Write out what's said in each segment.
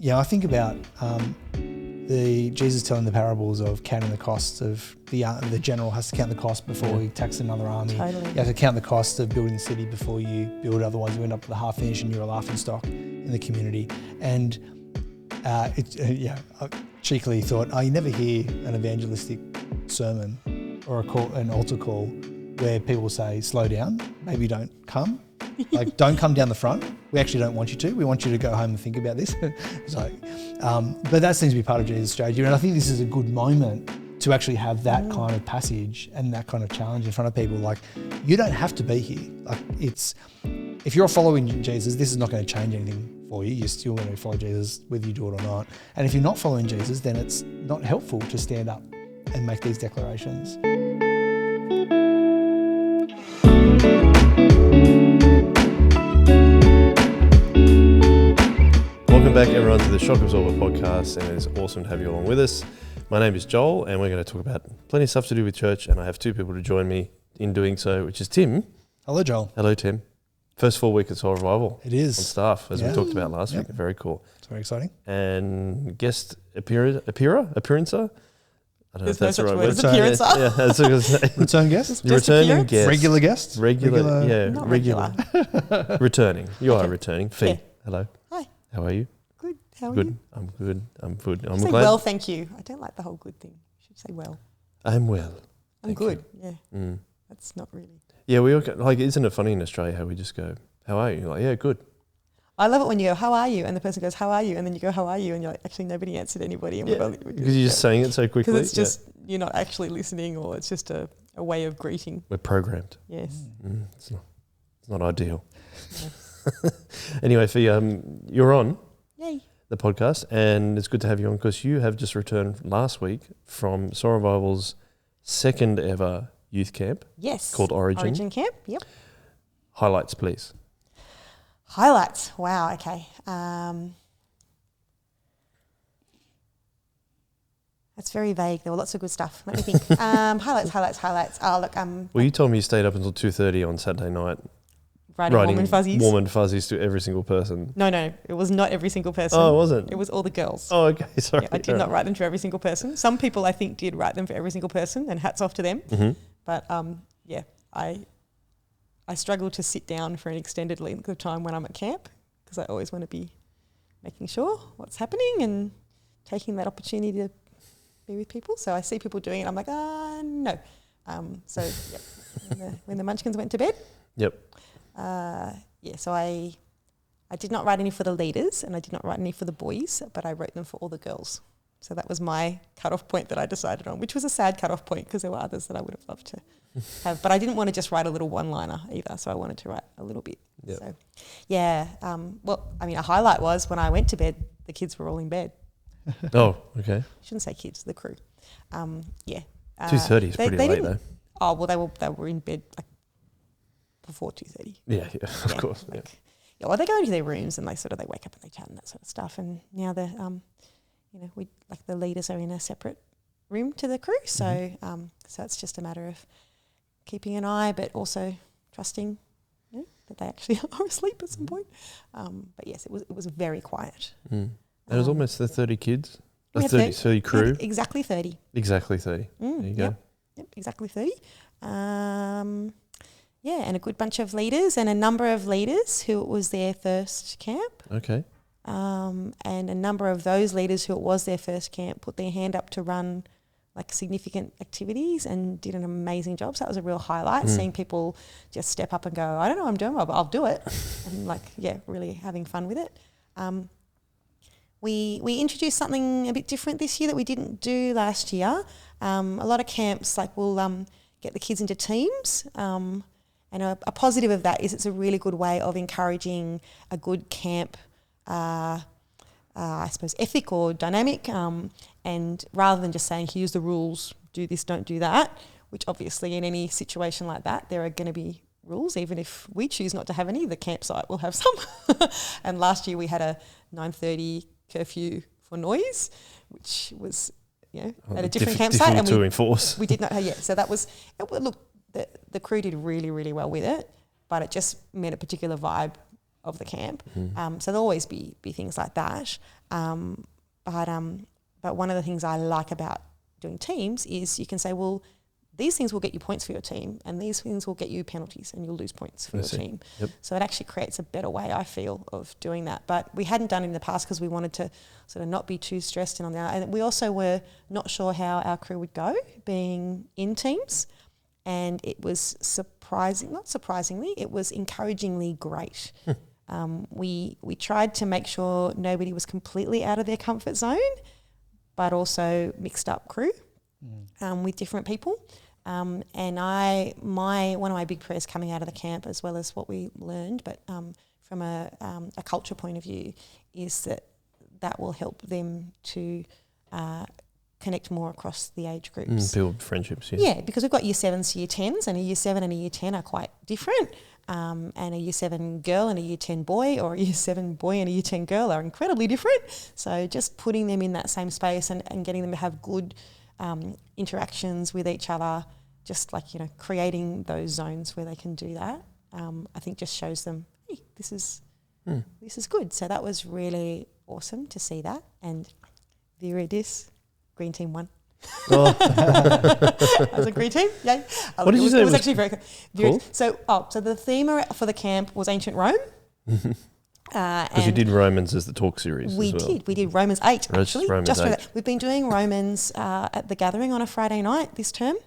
I think about the Jesus telling the parables of counting the costs of the general has to count the cost before he taxes another army. Totally. You have to count the cost of building the city before you build, otherwise you end up with a half finish and you're a laughing stock in the community. And I cheekily thought, you never hear an evangelistic sermon or an altar call where people say, slow down, maybe don't come. Like, don't come down the front. We actually don't want you to. We want you to go home and think about this. But that seems to be part of Jesus' strategy. And I think this is a good moment to actually have that kind of passage and that kind of challenge in front of people. Like, you don't have to be here. Like, if you're following Jesus, this is not going to change anything for you. You're still going to follow Jesus whether you do it or not. And if you're not following Jesus, then it's not helpful to stand up and make these declarations. Welcome back, everyone, to the Shock Absorber podcast, and it's awesome to have you along with us. My name is Joel, and we're going to talk about plenty of stuff to do with church, and I have two people to join me in doing so, which is Tim. Hello, Joel. Hello, Tim. First full week of Soul Revival. It is. On staff, as we talked about last week. Very cool. It's very exciting. And guest appearancer? I don't know if that's the right word. Appearancer. Yeah, that's what I was going to say. Return guest? Returning guest. Regular guest? Regular. Returning. You are returning. Fee. Yeah. Hello. Hi. How are you? Good. How are Good. you? I'm good. I'm good. I'm Say glad. well, thank you. I don't like the whole good thing. You should say well. I'm well. I'm Thank good. you. Yeah. That's not really. Yeah, we all like. Isn't it funny in Australia how we just go, "How are you?" You're like, yeah, good. I love it when you go, how are you? And the person goes, how are you? And then you go, how are you? And you're like, actually, nobody answered anybody. And Because you're just saying it so quickly. Because it's just, you're not actually listening, or it's just a way of greeting. We're programmed. Yes. It's not ideal. No. Anyway, Fee, you're on Yay. the podcast, and it's good to have you on because you have just returned last week from Soul Revival's second ever youth camp. Yes. Called Origin. Origin Camp, yep. Highlights, please. Highlights. Wow, okay. That's very vague. There were lots of good stuff. Let me think. Highlights. Oh, look. Well, you told me you stayed up until 2:30 on Saturday night. Writing warm and fuzzies. Warm and fuzzies to every single person. No. It was not every single person. Oh, it wasn't? It was all the girls. Oh, okay. Sorry. Yeah, I did not write them for every single person. Some people, I think, did write them for every single person, and hats off to them. Mm-hmm. But, I struggle to sit down for an extended length of time when I'm at camp because I always want to be making sure what's happening and taking that opportunity to be with people. So I see people doing it. I'm like, no. When the munchkins went to bed. Yep. So I did not write any for the leaders and I did not write any for the boys, but I wrote them for all the girls. So that was my cutoff point that I decided on, which was a sad cutoff point because there were others that I would have loved to have. But I didn't want to just write a little one-liner either, so I wanted to write a little bit. Yep. So, a highlight was when I went to bed, the kids were all in bed. Oh, okay. I shouldn't say kids, the crew. 2:30 is pretty late though. Oh, well, they were in bed like before 2:30. Yeah, of course. Well, they go into their rooms and they wake up and they chat and that sort of stuff. And now the the leaders are in a separate room to the crew, so it's just a matter of keeping an eye, but also trusting that they actually are asleep at some point. But yes, it was very quiet. And it was almost the 30 kids. 30 crew. Exactly 30. Exactly 30. There you go. Yep, exactly 30. And a good bunch of leaders and a number of leaders who it was their first camp. Okay. And a number of those leaders who it was their first camp put their hand up to run like significant activities and did an amazing job. So that was a real highlight, seeing people just step up and go, I don't know what I'm doing, but I'll do it. And really having fun with it. We introduced something a bit different this year that we didn't do last year. A lot of camps will get the kids into teams. And a positive of that is it's a really good way of encouraging a good camp ethic or dynamic, and rather than just saying, here's the rules, do this, don't do that, which obviously in any situation like that, there are going to be rules. Even if we choose not to have any, the campsite will have some. And last year we had a 9:30 curfew for noise, which was, at a different campsite. And to enforce. We did not, so that was, the crew did really, really well with it, but it just meant a particular vibe of the camp. So there'll always be things like that. But one of the things I like about doing teams is you can say, well, these things will get you points for your team and these things will get you penalties and you'll lose points for your team. Yep. So it actually creates a better way, I feel, of doing that. But we hadn't done it in the past because we wanted to sort of not be too stressed in on that. And we also were not sure how our crew would go being in teams. And it was not surprisingly, it was encouragingly great. We tried to make sure nobody was completely out of their comfort zone, but also mixed up crew with different people. And one of my big prayers coming out of the camp, as well as what we learned, but from a culture point of view, is that will help them to connect more across the age groups. Build friendships, Yeah, because we've got year 7s to year 10s, and a year 7 and a year 10 are quite different. And a year 7 girl and a year 10 boy, or a year 7 boy and a year 10 girl are incredibly different. So just putting them in that same space and getting them to have good interactions with each other, just like, creating those zones where they can do that, I think just shows them, hey, this is good. So that was really awesome to see that. And there it is, green team won. Oh. As a green team, yay. What did you say? It was actually very cool. So the theme for the camp was ancient Rome. Because you did Romans as the talk series we as well. did. We did Romans 8, actually. Romans 8. We've been doing Romans at the gathering on a Friday night this term.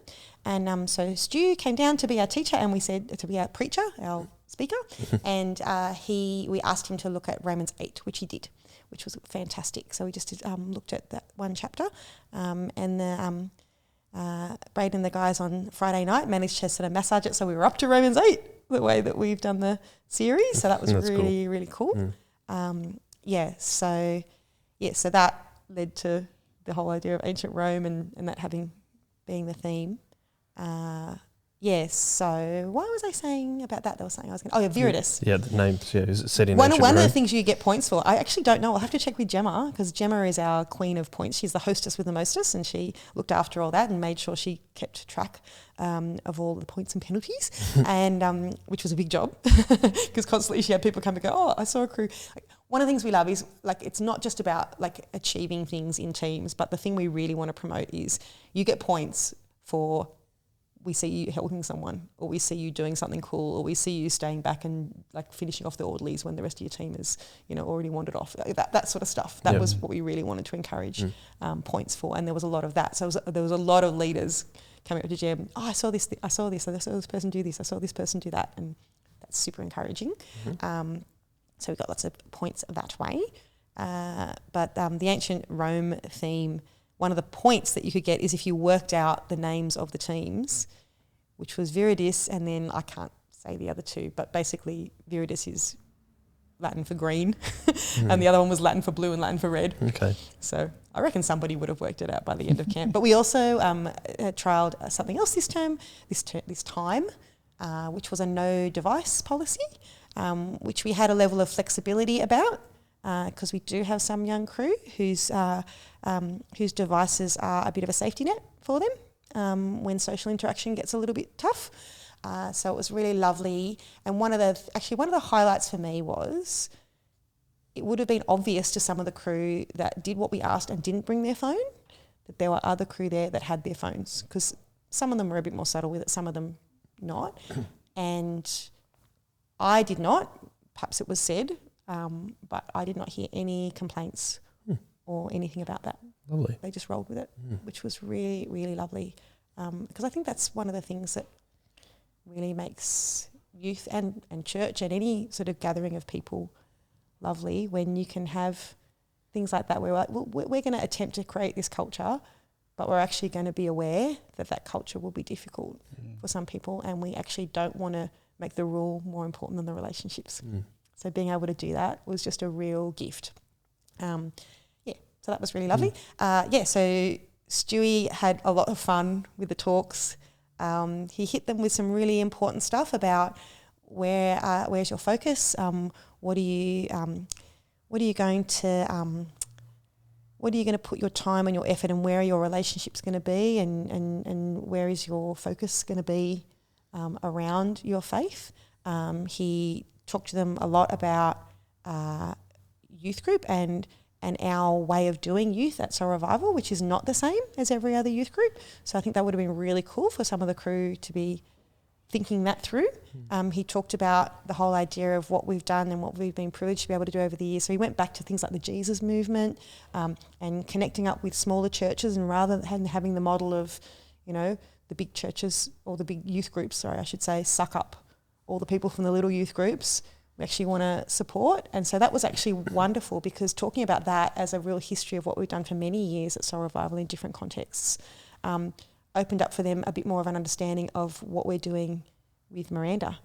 And so Stu came down to be our teacher, and we said to be our preacher, our speaker. And we asked him to look at Romans 8, which he did, which was fantastic. So we just looked at that one chapter. And Braden and the guys on Friday night managed to sort of massage it so we were up to Romans 8, the way that we've done the series. So that was really, really cool. So that led to the whole idea of ancient Rome and that being the theme. So why was I saying about that? There was something I was going to... Oh, yeah, Viridis. Yeah, the names, is it set in One ancient Rome? of the things you get points for, I actually don't know. I'll have to check with Gemma, because Gemma is our queen of points. She's the hostess with the mostest, and she looked after all that and made sure she kept track of all the points and penalties, and which was a big job, because constantly she had people come and go, oh, I saw a crew. One of the things we love is, it's not just about, achieving things in teams, but the thing we really want to promote is you get points for... we see you helping someone, or we see you doing something cool, or we see you staying back and finishing off the orderlies when the rest of your team is, already wandered off. That sort of stuff. That was what we really wanted to encourage points for, and there was a lot of that. So there was a lot of leaders coming up to Jem. Oh, I saw this. I saw this person do this. I saw this person do that, and that's super encouraging. So we got lots of points that way. But the ancient Rome theme. One of the points that you could get is if you worked out the names of the teams, which was Viridis, and then I can't say the other two, but basically Viridis is Latin for green, and the other one was Latin for blue and Latin for red. Okay. So I reckon somebody would have worked it out by the end of camp. But we also trialled something else this time, which was a no device policy, which we had a level of flexibility about. Because we do have some young crew whose devices are a bit of a safety net for them when social interaction gets a little bit tough. So it was really lovely. And one of the highlights for me was it would have been obvious to some of the crew that did what we asked and didn't bring their phone, that there were other crew there that had their phones, because some of them were a bit more subtle with it, some of them not. And I did not. Perhaps it was said. But I did not hear any complaints or anything about that. Lovely. They just rolled with it, which was really, really lovely. Because I think that's one of the things that really makes youth and church and any sort of gathering of people lovely, when you can have things like that where we're like, well, we're going to attempt to create this culture, but we're actually going to be aware that culture will be difficult for some people, and we actually don't want to make the rule more important than the relationships. So being able to do that was just a real gift. So that was really lovely. So Stewie had a lot of fun with the talks. He hit them with some really important stuff about where's your focus, what are you going to put your time and your effort, and where are your relationships going to be, and where is your focus going to be around your faith. He talked to them a lot about youth group and our way of doing youth at Soul Revival, which is not the same as every other youth group. So I think that would have been really cool for some of the crew to be thinking that through. He talked about the whole idea of what we've done and what we've been privileged to be able to do over the years. So he went back to things like the Jesus movement and connecting up with smaller churches, and rather than having the model of, the big churches or the big youth groups, suck up all the people from the little youth groups, we actually want to support. And so that was actually wonderful, because talking about that as a real history of what we've done for many years at Soul Revival in different contexts opened up for them a bit more of an understanding of what we're doing with Miranda.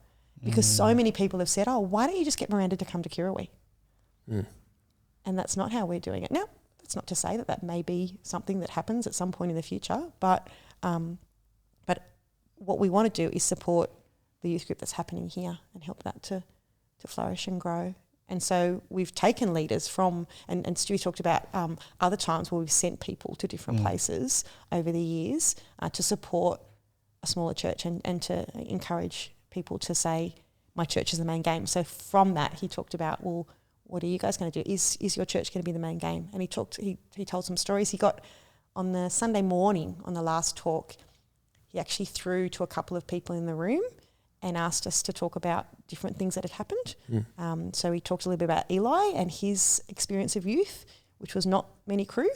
Because so many people have said, oh, why don't you just get Miranda to come to Kirrawee? And that's not how we're doing it. Now, that's not to say that may be something that happens at some point in the future, but what we want to do is support the youth group that's happening here and help that to flourish and grow. And so we've taken leaders from, and Stewie talked about other times where we've sent people to different places over the years to support a smaller church and to encourage people to say, my church is the main game. So from that, he talked about, well, what are you guys going to do? Is your church going to be the main game? And he told some stories. He got, on the Sunday morning, on the last talk, he actually threw to a couple of people in the room and asked us to talk about different things that had happened. So he talked a little bit about Eli and his experience of youth, which was not many crew.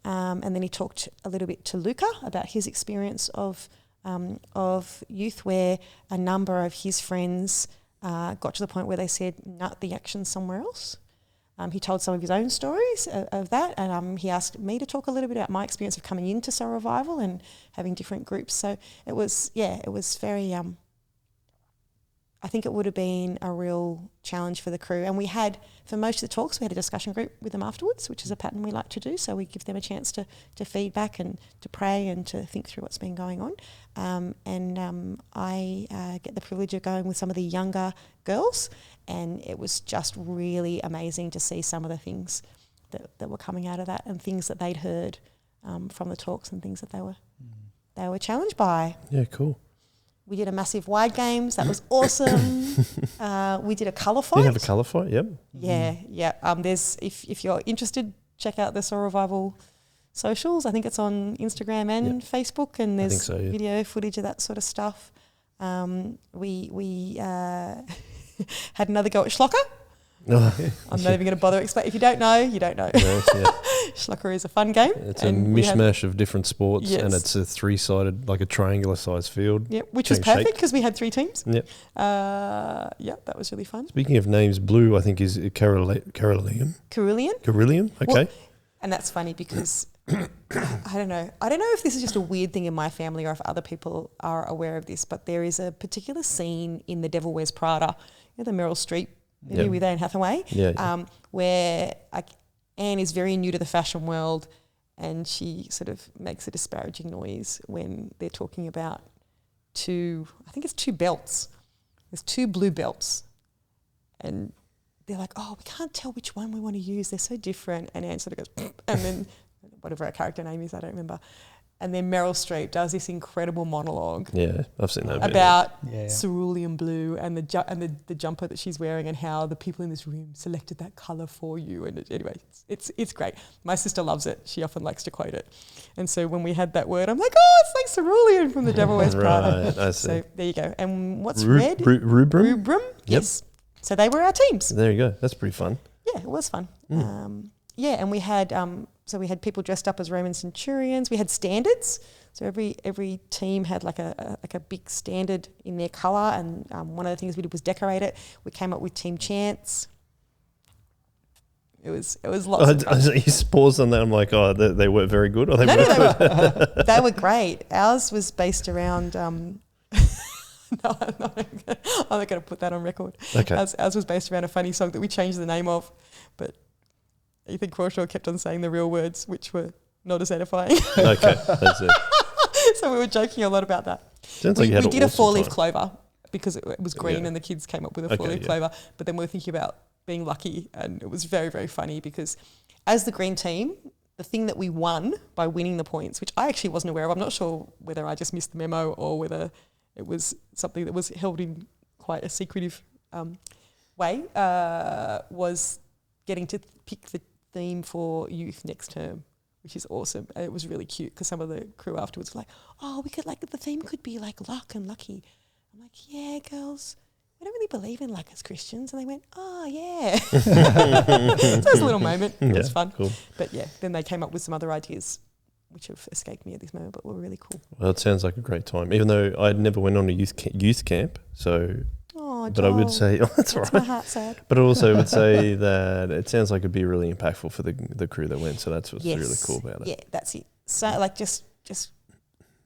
And then he talked a little bit to Luca about his experience of youth, where a number of his friends got to the point where they said, "No, the action's somewhere else." He told some of his own stories of that, and he asked me to talk a little bit about my experience of coming into Soul Revival and having different groups. So it was very... I think it would have been a real challenge for the crew. And we had, for most of the talks, we had a discussion group with them afterwards, which is a pattern we like to do. So we give them a chance to feedback and to pray and to think through what's been going on. I get the privilege of going with some of the younger girls, and it was just really amazing to see some of the things that were coming out of that, and things that they'd heard from the talks, and things that they were challenged by. Yeah, cool. We did a massive wide games. That was awesome. We did a colour fight. You have a colour fight, yep. Yeah. There's if you're interested, check out the Soul Revival socials. I think it's on Instagram and Facebook, and there's video footage of that sort of stuff. We had another go at Schlocker. I'm not even going to bother explaining. If you don't know, you don't know. Schlocker is a fun game. It's a mishmash of different sports, and it's a three-sided, like a triangular sized field. Yep, which was perfect because we had 3 teams. Yep. That was really fun. Speaking of names, Blue, I think, is Carolean. Carolean, okay. Well, and that's funny because I don't know if this is just a weird thing in my family or if other people are aware of this, but there is a particular scene in The Devil Wears Prada, the Meryl Streep movie with Anne Hathaway, where Anne is very new to the fashion world, and she sort of makes a disparaging noise when they're talking about 2 belts. There's 2 blue belts, and they're like, oh, we can't tell which one we want to use. They're so different. And Anne sort of goes, and then whatever her character name is, I don't remember. And then Meryl Streep does this incredible monologue. Yeah, I've seen that about cerulean blue and the jumper that she's wearing, and how the people in this room selected that colour for you. And anyway, it's great. My sister loves it. She often likes to quote it. And so when we had that word, I'm like, oh, it's like cerulean from The Devil Wears Prada. I see. So there you go. And what's red? Rubrum? Yep. Yes. So they were our teams. There you go. That's pretty fun. Yeah, it was fun. And we had we had people dressed up as Roman centurions. We had standards. So every team had like a big standard in their colour, and one of the things we did was decorate it. We came up with team chants. It was lots of fun. You paused on that. I'm like, oh, they weren't very good. Or they they were great. Ours was based around. No, I'm not going to put that on record. Okay. Ours was based around a funny song that we changed the name of, but Ethan Crawshaw kept on saying the real words, which were not as edifying. Okay, that's it. So we were joking a lot about that. Sounds like you had we did a awesome 4-leaf time. clover because it was green and the kids came up with a 4-leaf clover. But then we were thinking about being lucky, and it was very, very funny because as the green team, the thing that we won by winning the points, which I actually wasn't aware of, I'm not sure whether I just missed the memo or whether it was something that was held in quite a secretive way was getting to pick the theme for youth next term, which is awesome. And it was really cute because some of the crew afterwards were like, oh, we could the theme could be like luck and lucky. I'm like, yeah, girls, we don't really believe in luck as Christians. And they went, oh, yeah. So it was a little moment. It was fun. Cool. But yeah, then they came up with some other ideas which have escaped me at this moment, but were really cool. Well, it sounds like a great time, even though I never went on a youth camp. So, but I would say, that's right. My heart sad. But I also would say that it sounds like it'd be really impactful for the crew that went. So that's what's really cool about it. Yeah, that's it. So just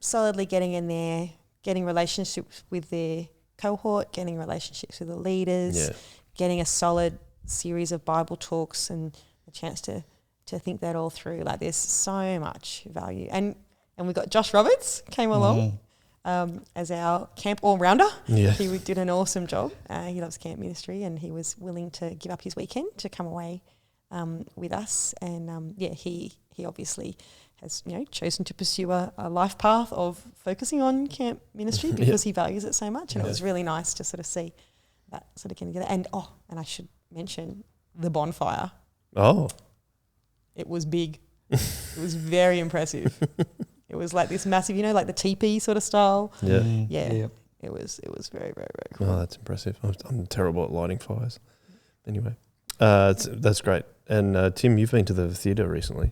solidly getting in there, getting relationships with their cohort, getting relationships with the leaders, getting a solid series of Bible talks and a chance to think that all through. Like there's so much value. And we got Josh Roberts came along as our camp all-rounder. Yeah. He did an awesome job. He loves camp ministry and he was willing to give up his weekend to come away with us. And he obviously has chosen to pursue a life path of focusing on camp ministry because he values it so much. And it was really nice to sort of see that sort of getting together. And I should mention the bonfire. Oh. It was big. It was very impressive. It was like this massive, like the teepee sort of style. Yeah. Yeah. It was very, very, very cool. Oh, that's impressive. I'm terrible at lighting fires. Anyway, that's great. And Tim, you've been to the theatre recently.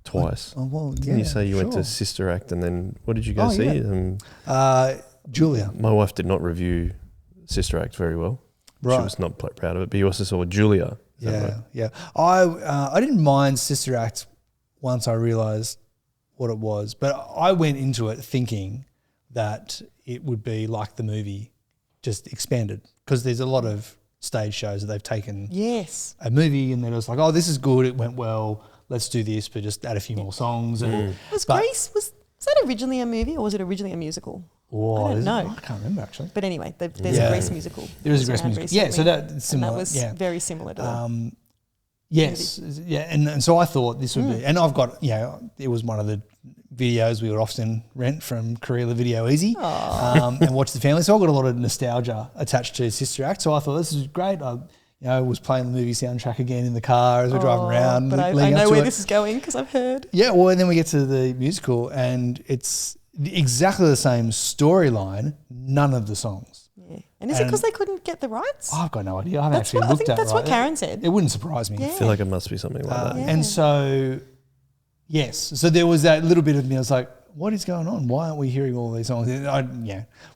Twice. Oh, well, Didn't you say you went to Sister Act and then what did you go see? Yeah. Julia. My wife did not review Sister Act very well. Right. She was not proud of it. But you also saw Julia. Yeah. I didn't mind Sister Act once I realised what it was, but I went into it thinking that it would be like the movie, just expanded, because there's a lot of stage shows that they've taken a movie and then it's like, oh, this is good, it went well, let's do this, but just add a few more songs. And Was that originally a movie or was it originally a musical? Oh, I don't know. I can't remember actually. But anyway, there's a Grace musical. There is a Grace musical. Yeah, so that's similar. And that was very similar to that. Yes, yeah, and so I thought this would be, and I've got, it was one of the videos we would often rent from Karela Video Easy and watch the family. So I've got a lot of nostalgia attached to Sister Act. So I thought this is great. I was playing the movie soundtrack again in the car as we're driving around. But I know where this is going because I've heard. Yeah, well, and then we get to the musical and it's exactly the same storyline, none of the songs. Yeah. And is it because they couldn't get the rights? I've got no idea. I haven't actually looked at it. I think that's what Karen said. It wouldn't surprise me. I feel like it must be something like that. And so, yes. So there was that little bit of me, I was like, what is going on? Why aren't we hearing all these songs?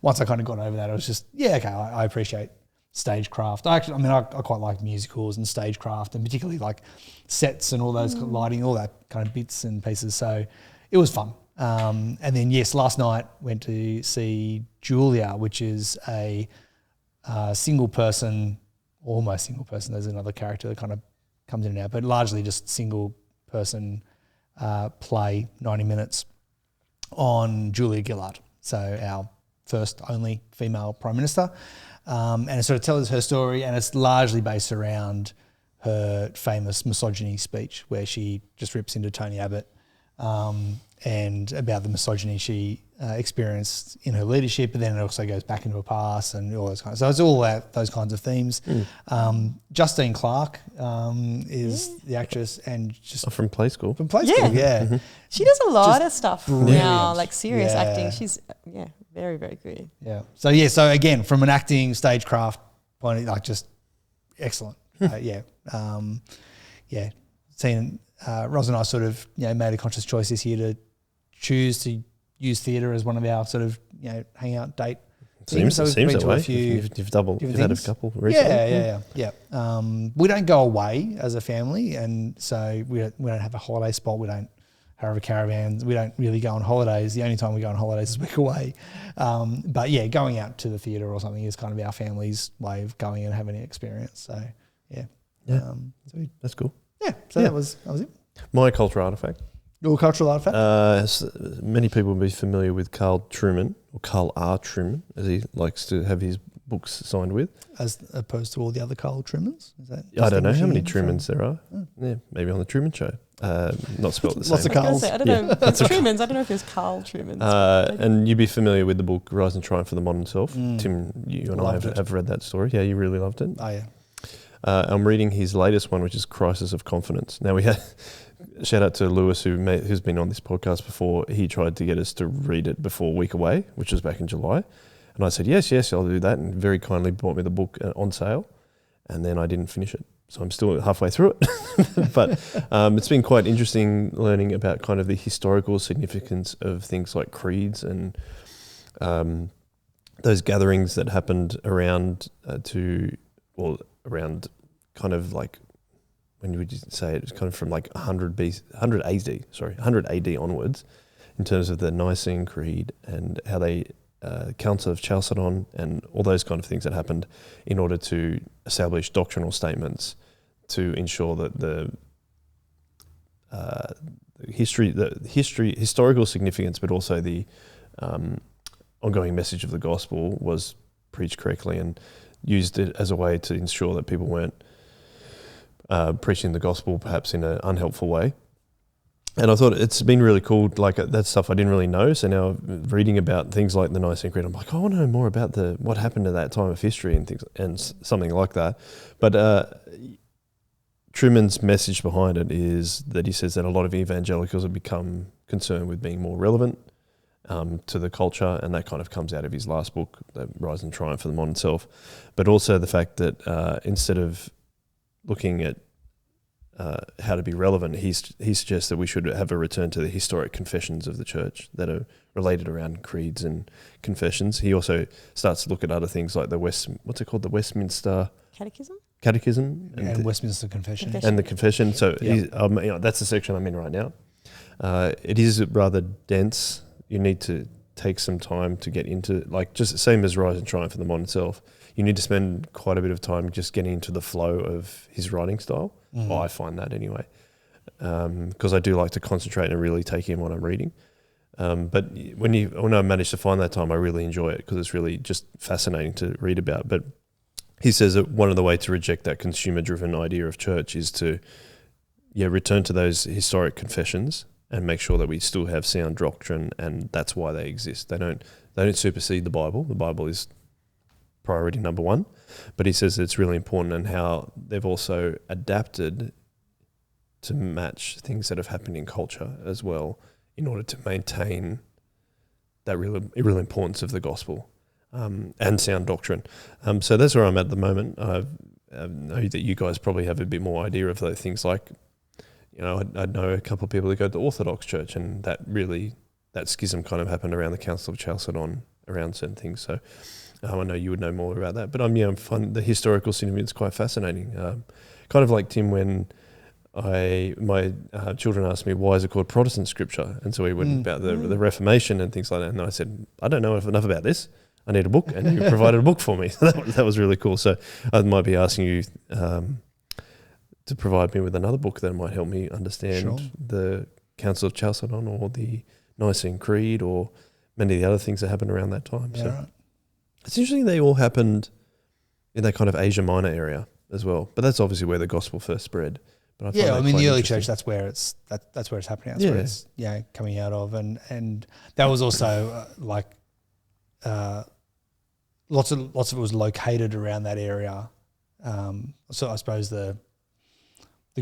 Once I kind of got over that, I was just, okay, I appreciate stagecraft. I quite like musicals and stagecraft and particularly like sets and all those lighting, all that kind of bits and pieces. So it was fun. And then, last night went to see Julia, which is a single person, almost single person. There's another character that kind of comes in and out, but largely just single person play, 90 minutes on Julia Gillard, so our first only female Prime Minister. And it sort of tells her story, and it's largely based around her famous misogyny speech where she just rips into Tony Abbott and about the misogyny she experienced in her leadership, but then it also goes back into her past and all those kinds. So it's all those kinds of themes. Justine Clark is the actress and just from Play School. From Play School, Mm-hmm. She does a lot of stuff brilliant. now, like serious acting. She's very, very good. Yeah. So again, from an acting stagecraft point of view, like just excellent. Seeing Ros and I sort of made a conscious choice this year to choose to use theatre as one of our sort of hangout date. Seems that way. You've had a couple recently. Yeah. We don't go away as a family, and so we don't have a holiday spot. We don't have caravans. We don't really go on holidays. The only time we go on holidays is a week away. But going out to the theatre or something is kind of our family's way of going and having an experience. So that's cool. Yeah, so that was it. My cultural artefact. Your cultural artefact? Many people will be familiar with Carl Trueman, or Carl R. Trueman, as he likes to have his books signed with. As opposed to all the other Carl Trumans? Is that I don't know how many Trumans there are. Yeah, maybe on the Truman Show. Not spelled the same. Lots of I was Carls. gonna say, I don't know. It's Trumans. I don't know if there's Carl Trumans. And you'd be familiar with the book Rise and Triumph of the Modern Self. Mm. Tim, you and I Loved it. have read that story. Yeah, you really loved it. Oh, yeah. I'm reading his latest one, which is Crisis of Confidence. Now, we had shout out to Lewis, who's been on this podcast before. He tried to get us to read it before Week Away, which was back in July. And I said, yes, I'll do that. And very kindly bought me the book on sale. And then I didn't finish it. So I'm still halfway through it. But it's been quite interesting learning about kind of the historical significance of things like creeds and those gatherings that happened around around kind of like, when would you say it? It's kind of from like 100 AD onwards, in terms of the Nicene Creed and how they Council of Chalcedon and all those kind of things that happened in order to establish doctrinal statements to ensure that the historical significance, but also the ongoing message of the gospel was preached correctly, and used it as a way to ensure that people weren't preaching the gospel perhaps in an unhelpful way. And I thought it's been really cool, like that stuff I didn't really know. So now reading about things like the Nicene Creed, I'm like, I want to know more about what happened at that time of history and things, and something like that. But Truman's message behind it is that he says that a lot of evangelicals have become concerned with being more relevant to the culture, and that kind of comes out of his last book, The Rise and Triumph of the Modern Self. But also the fact that instead of looking at how to be relevant, he suggests that we should have a return to the historic confessions of the church that are related around creeds and confessions. He also starts to look at other things like the Westminster Catechism And Westminster Confession. and the Confession. So Yeah. that's the section I'm in right now. It is rather dense. You need to take some time to get into, like, just the same as Rise and Triumph of the Modern Self. You need to spend quite a bit of time just getting into the flow of his writing style. Mm. I find that anyway, because I do like to concentrate and really take in what I'm reading. But when I manage to find that time, I really enjoy it because it's really just fascinating to read about. But he says that one of the ways to reject that consumer-driven idea of church is to return to those historic confessions and make sure that we still have sound doctrine, and that's why they exist. They don't supersede the Bible. The Bible is priority number one, but he says it's really important in how they've also adapted to match things that have happened in culture as well, in order to maintain that real importance of the gospel and sound doctrine. So that's where I'm at the moment. I know that you guys probably have a bit more idea of those things, like, I know a couple of people that go to the Orthodox Church, and that schism kind of happened around the Council of Chalcedon around certain things. So I know you would know more about that, but I find the historical significance quite fascinating. Kind of like Tim, when my children asked me, why is it called Protestant scripture? And so we went about the Reformation and things like that. And I said, I don't know enough about this. I need a book. And you provided a book for me. So that was really cool. So I might be asking you to provide me with another book that might help me understand the Council of Chalcedon or the Nicene Creed or many of the other things that happened around that time. Yeah, right. It's interesting they all happened in that kind of Asia Minor area as well. But that's obviously where the gospel first spread. But the early church, that's where it's happening. That's where it's coming out of, and that was also lots of it was located around that area. So I suppose the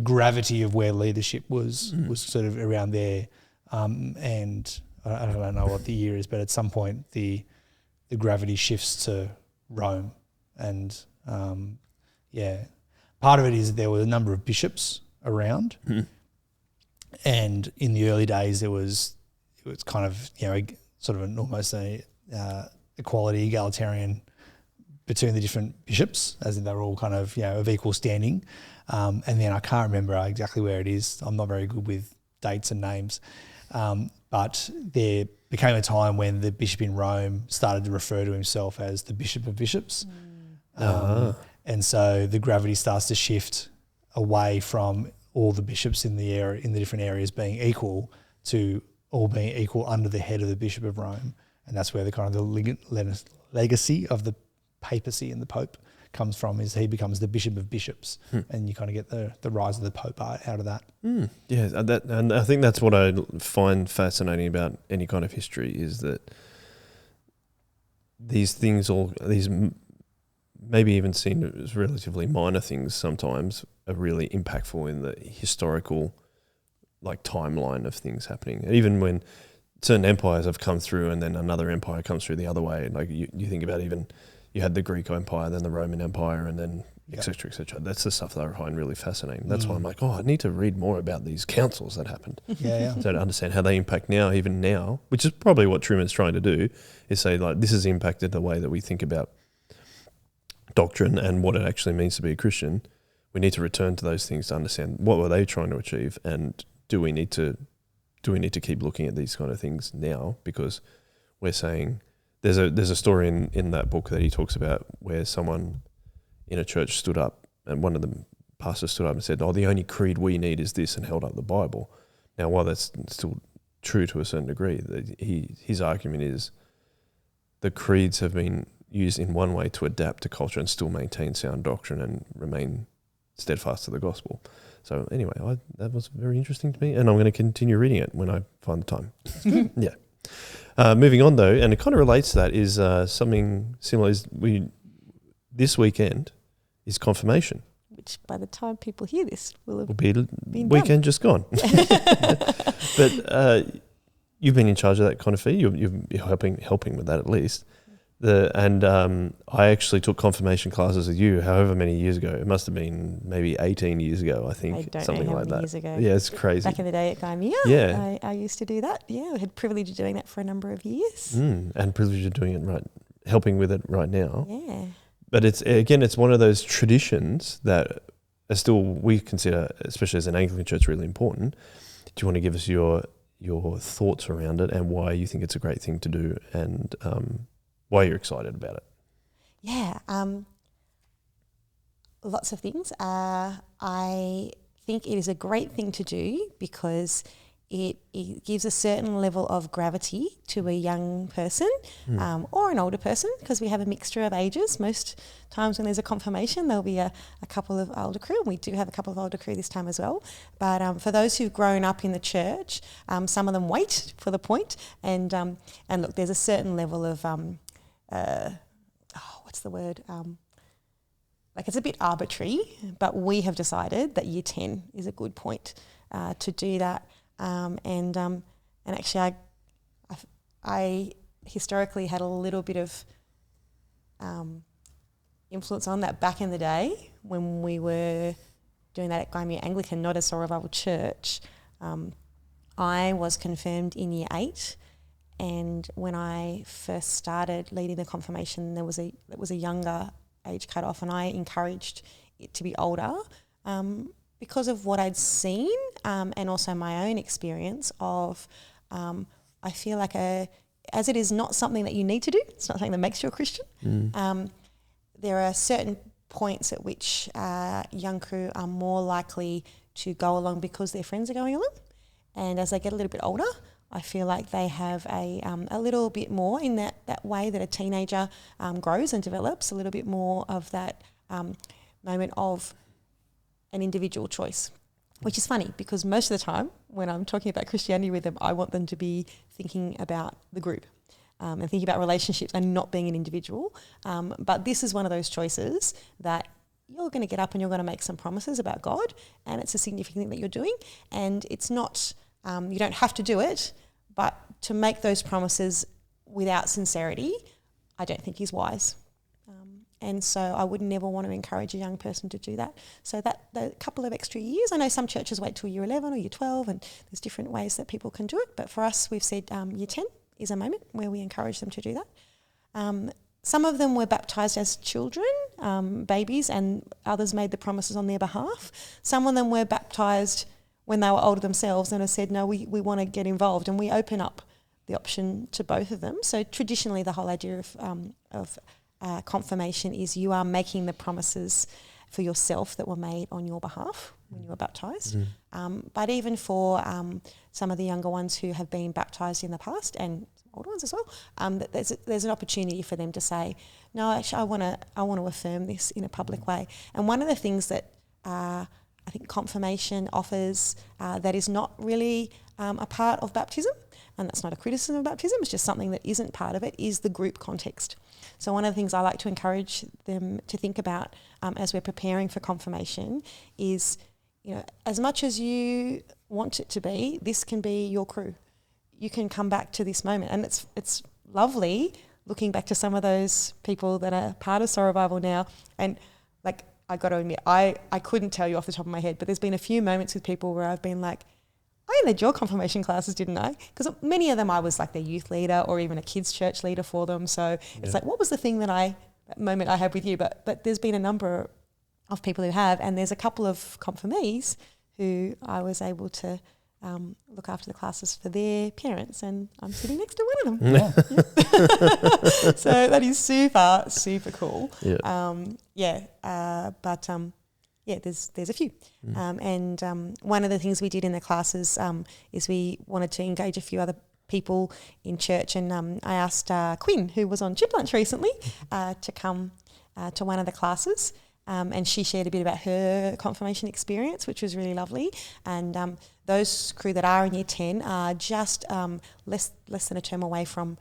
gravity of where leadership was sort of around there, and I don't know what the year is, but at some point the gravity shifts to Rome, and part of it is there were a number of bishops around, and in the early days it was kind of sort of almost a equality, egalitarian between the different bishops, as in they were all kind of of equal standing, and then I can't remember exactly where it is. I'm not very good with dates and names, but there became a time when the bishop in Rome started to refer to himself as the Bishop of Bishops. And so the gravity starts to shift away from all the bishops in the different areas being equal to all being equal under the head of the Bishop of Rome. And that's where the kind of the legacy of the papacy and the Pope comes from, is he becomes the bishop of bishops, and you kind of get the rise of the Pope out of that. Yeah, and I think that's what I find fascinating about any kind of history, is that these things, maybe even seen as relatively minor things sometimes, are really impactful in the historical timeline of things happening. And even when certain empires have come through and then another empire comes through the other way, you think about, even you had the Greek Empire, then the Roman Empire, and then et cetera, et cetera. That's the stuff that I find really fascinating. That's why I'm like, I need to read more about these councils that happened. So to understand how they impact even now, which is probably what Truman's trying to do, is say, this has impacted the way that we think about doctrine and what it actually means to be a Christian. We need to return to those things to understand what were they trying to achieve, and do we need to keep looking at these kind of things now, because we're saying there's a story in that book that he talks about where someone in a church stood up, and one of the pastors stood up and said, the only creed we need is this, and held up the Bible. Now, while that's still true to a certain degree, his argument is the creeds have been used in one way to adapt to culture and still maintain sound doctrine and remain steadfast to the gospel. So anyway, that was very interesting to me, and I'm going to continue reading it when I find the time. Yeah. Moving on though, and it kind of relates to that, is something similar. Is this weekend is confirmation, which by the time people hear this will be been weekend done. Just gone. But you've been in charge of that kind of fee. You're helping with that at least. I actually took confirmation classes with you however many years ago. It must have been maybe 18 years ago, I think. I don't something know how like many that. years ago. Yeah, it's crazy. Back in the day at Gaimea, Yeah. I used to do that. Yeah, I had the privilege of doing that for a number of years. And privilege of doing it helping with it right now. Yeah. But it's one of those traditions that are still, we consider, especially as an Anglican church, really important. Do you want to give us your thoughts around it and why you think it's a great thing to do, and why you're excited about it? Yeah, lots of things. I think it is a great thing to do because it gives a certain level of gravity to a young person or an older person, because we have a mixture of ages. Most times when there's a confirmation, there'll be a couple of older crew, and we do have a couple of older crew this time as well. But for those who've grown up in the church, some of them wait for the point, and look, there's a certain level of what's the word? It's a bit arbitrary, but we have decided that year 10 is a good point to do that. And actually, I historically had a little bit of influence on that back in the day when we were doing that at Gaimea Anglican, not as Soul Revival Church. I was confirmed in year 8. And when I first started leading the confirmation, there was a younger age cut-off, and I encouraged it to be older because of what I'd seen and also my own experience of I feel like as it is not something that you need to do, it's not something that makes you a Christian, there are certain points at which young crew are more likely to go along because their friends are going along. And as they get a little bit older, I feel like they have a little bit more in that way that a teenager grows and develops, a little bit more of that moment of an individual choice, which is funny because most of the time when I'm talking about Christianity with them, I want them to be thinking about the group and thinking about relationships and not being an individual. But this is one of those choices that you're going to get up and you're going to make some promises about God, and it's a significant thing that you're doing, and it's not... you don't have to do it, but to make those promises without sincerity, I don't think is wise. And so I would never want to encourage a young person to do that. So that the couple of extra years, I know some churches wait till year 11 or year 12, and there's different ways that people can do it. But for us, we've said year 10 is a moment where we encourage them to do that. Some of them were baptised as children, babies, and others made the promises on their behalf. Some of them were baptised when they were older themselves and have said, no, we want to get involved, and we open up the option to both of them. So traditionally the whole idea of confirmation is you are making the promises for yourself that were made on your behalf when you were baptised. But even for some of the younger ones who have been baptised in the past, and older ones as well, that there's an opportunity for them to say, no, actually, I want to affirm this in a public way. And one of the things that I think confirmation offers that is not really a part of baptism, and that's not a criticism of baptism, it's just something that isn't part of it, is the group context. So one of the things I like to encourage them to think about as we're preparing for confirmation is, as much as you want it to be, this can be your crew. You can come back to this moment, and it's lovely looking back to some of those people that are part of Soul Revival now. And like, I got to admit, I couldn't tell you off the top of my head, but there's been a few moments with people where I've been like, I led your confirmation classes, didn't I? Because many of them I was like their youth leader or even a kids church leader for them. So it's like, what was the thing that moment I had with you? But there's been a number of people who have, and there's a couple of confirmees who I was able to look after the classes for their parents, and I'm sitting next to one of them. Yeah. So that is super, super cool. There's a few. And one of the things we did in the classes is we wanted to engage a few other people in church, and I asked Quinn, who was on Chip Lunch recently, to come to one of the classes. And she shared a bit about her confirmation experience, which was really lovely. And those crew that are in Year 10 are just less than a term away from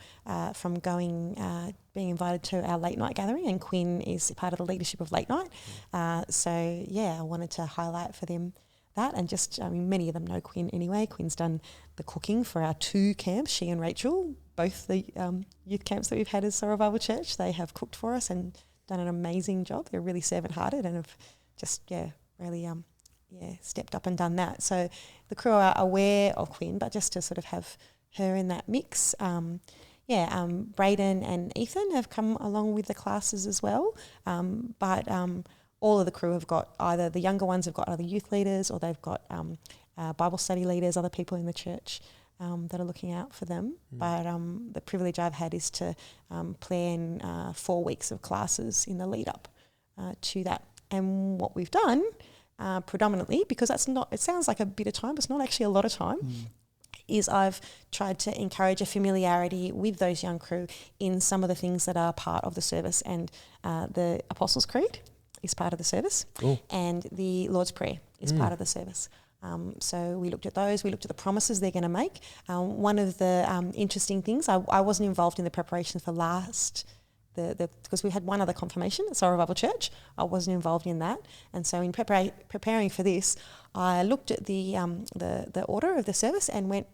being invited to our late night gathering, and Quinn is part of the leadership of late night. I wanted to highlight for them that, and many of them know Quinn anyway. Quinn's done the cooking for our 2 camps, she and Rachel, both the youth camps that we've had as Soul Revival Church. They have cooked for us and done an amazing job. They're really servant-hearted and have just, really stepped up and done that. So the crew are aware of Quinn, but just to sort of have her in that mix. Braden and Ethan have come along with the classes as well. But all of the crew have got either, the younger ones have got other youth leaders, or they've got Bible study leaders, other people in the church that are looking out for them. But the privilege I've had is to plan 4 weeks of classes in the lead up to that. And what we've done predominantly, because it sounds like a bit of time, but it's not actually a lot of time, is I've tried to encourage a familiarity with those young crew in some of the things that are part of the service. And the Apostles' Creed is part of the service, and the Lord's Prayer is part of the service. So we looked at those. We looked at the promises they're going to make. One of the interesting things, I wasn't involved in the preparations for because we had one other confirmation at Soul Revival Church. I wasn't involved in that, and so in preparing for this, I looked at the order of the service and went,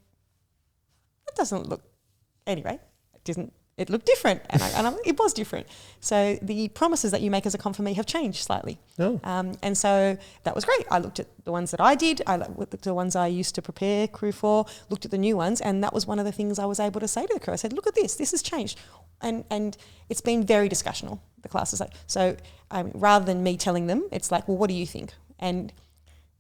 "That doesn't look." Anyway, it didn't. It looked different, it was different. So the promises that you make as a confirmee have changed slightly. And so that was great. I looked at the ones that I did. I looked at the ones I used to prepare crew for, looked at the new ones, and that was one of the things I was able to say to the crew. I said, look at this has changed. And it's been very discussional, the classes. So rather than me telling them, it's like, well, what do you think? And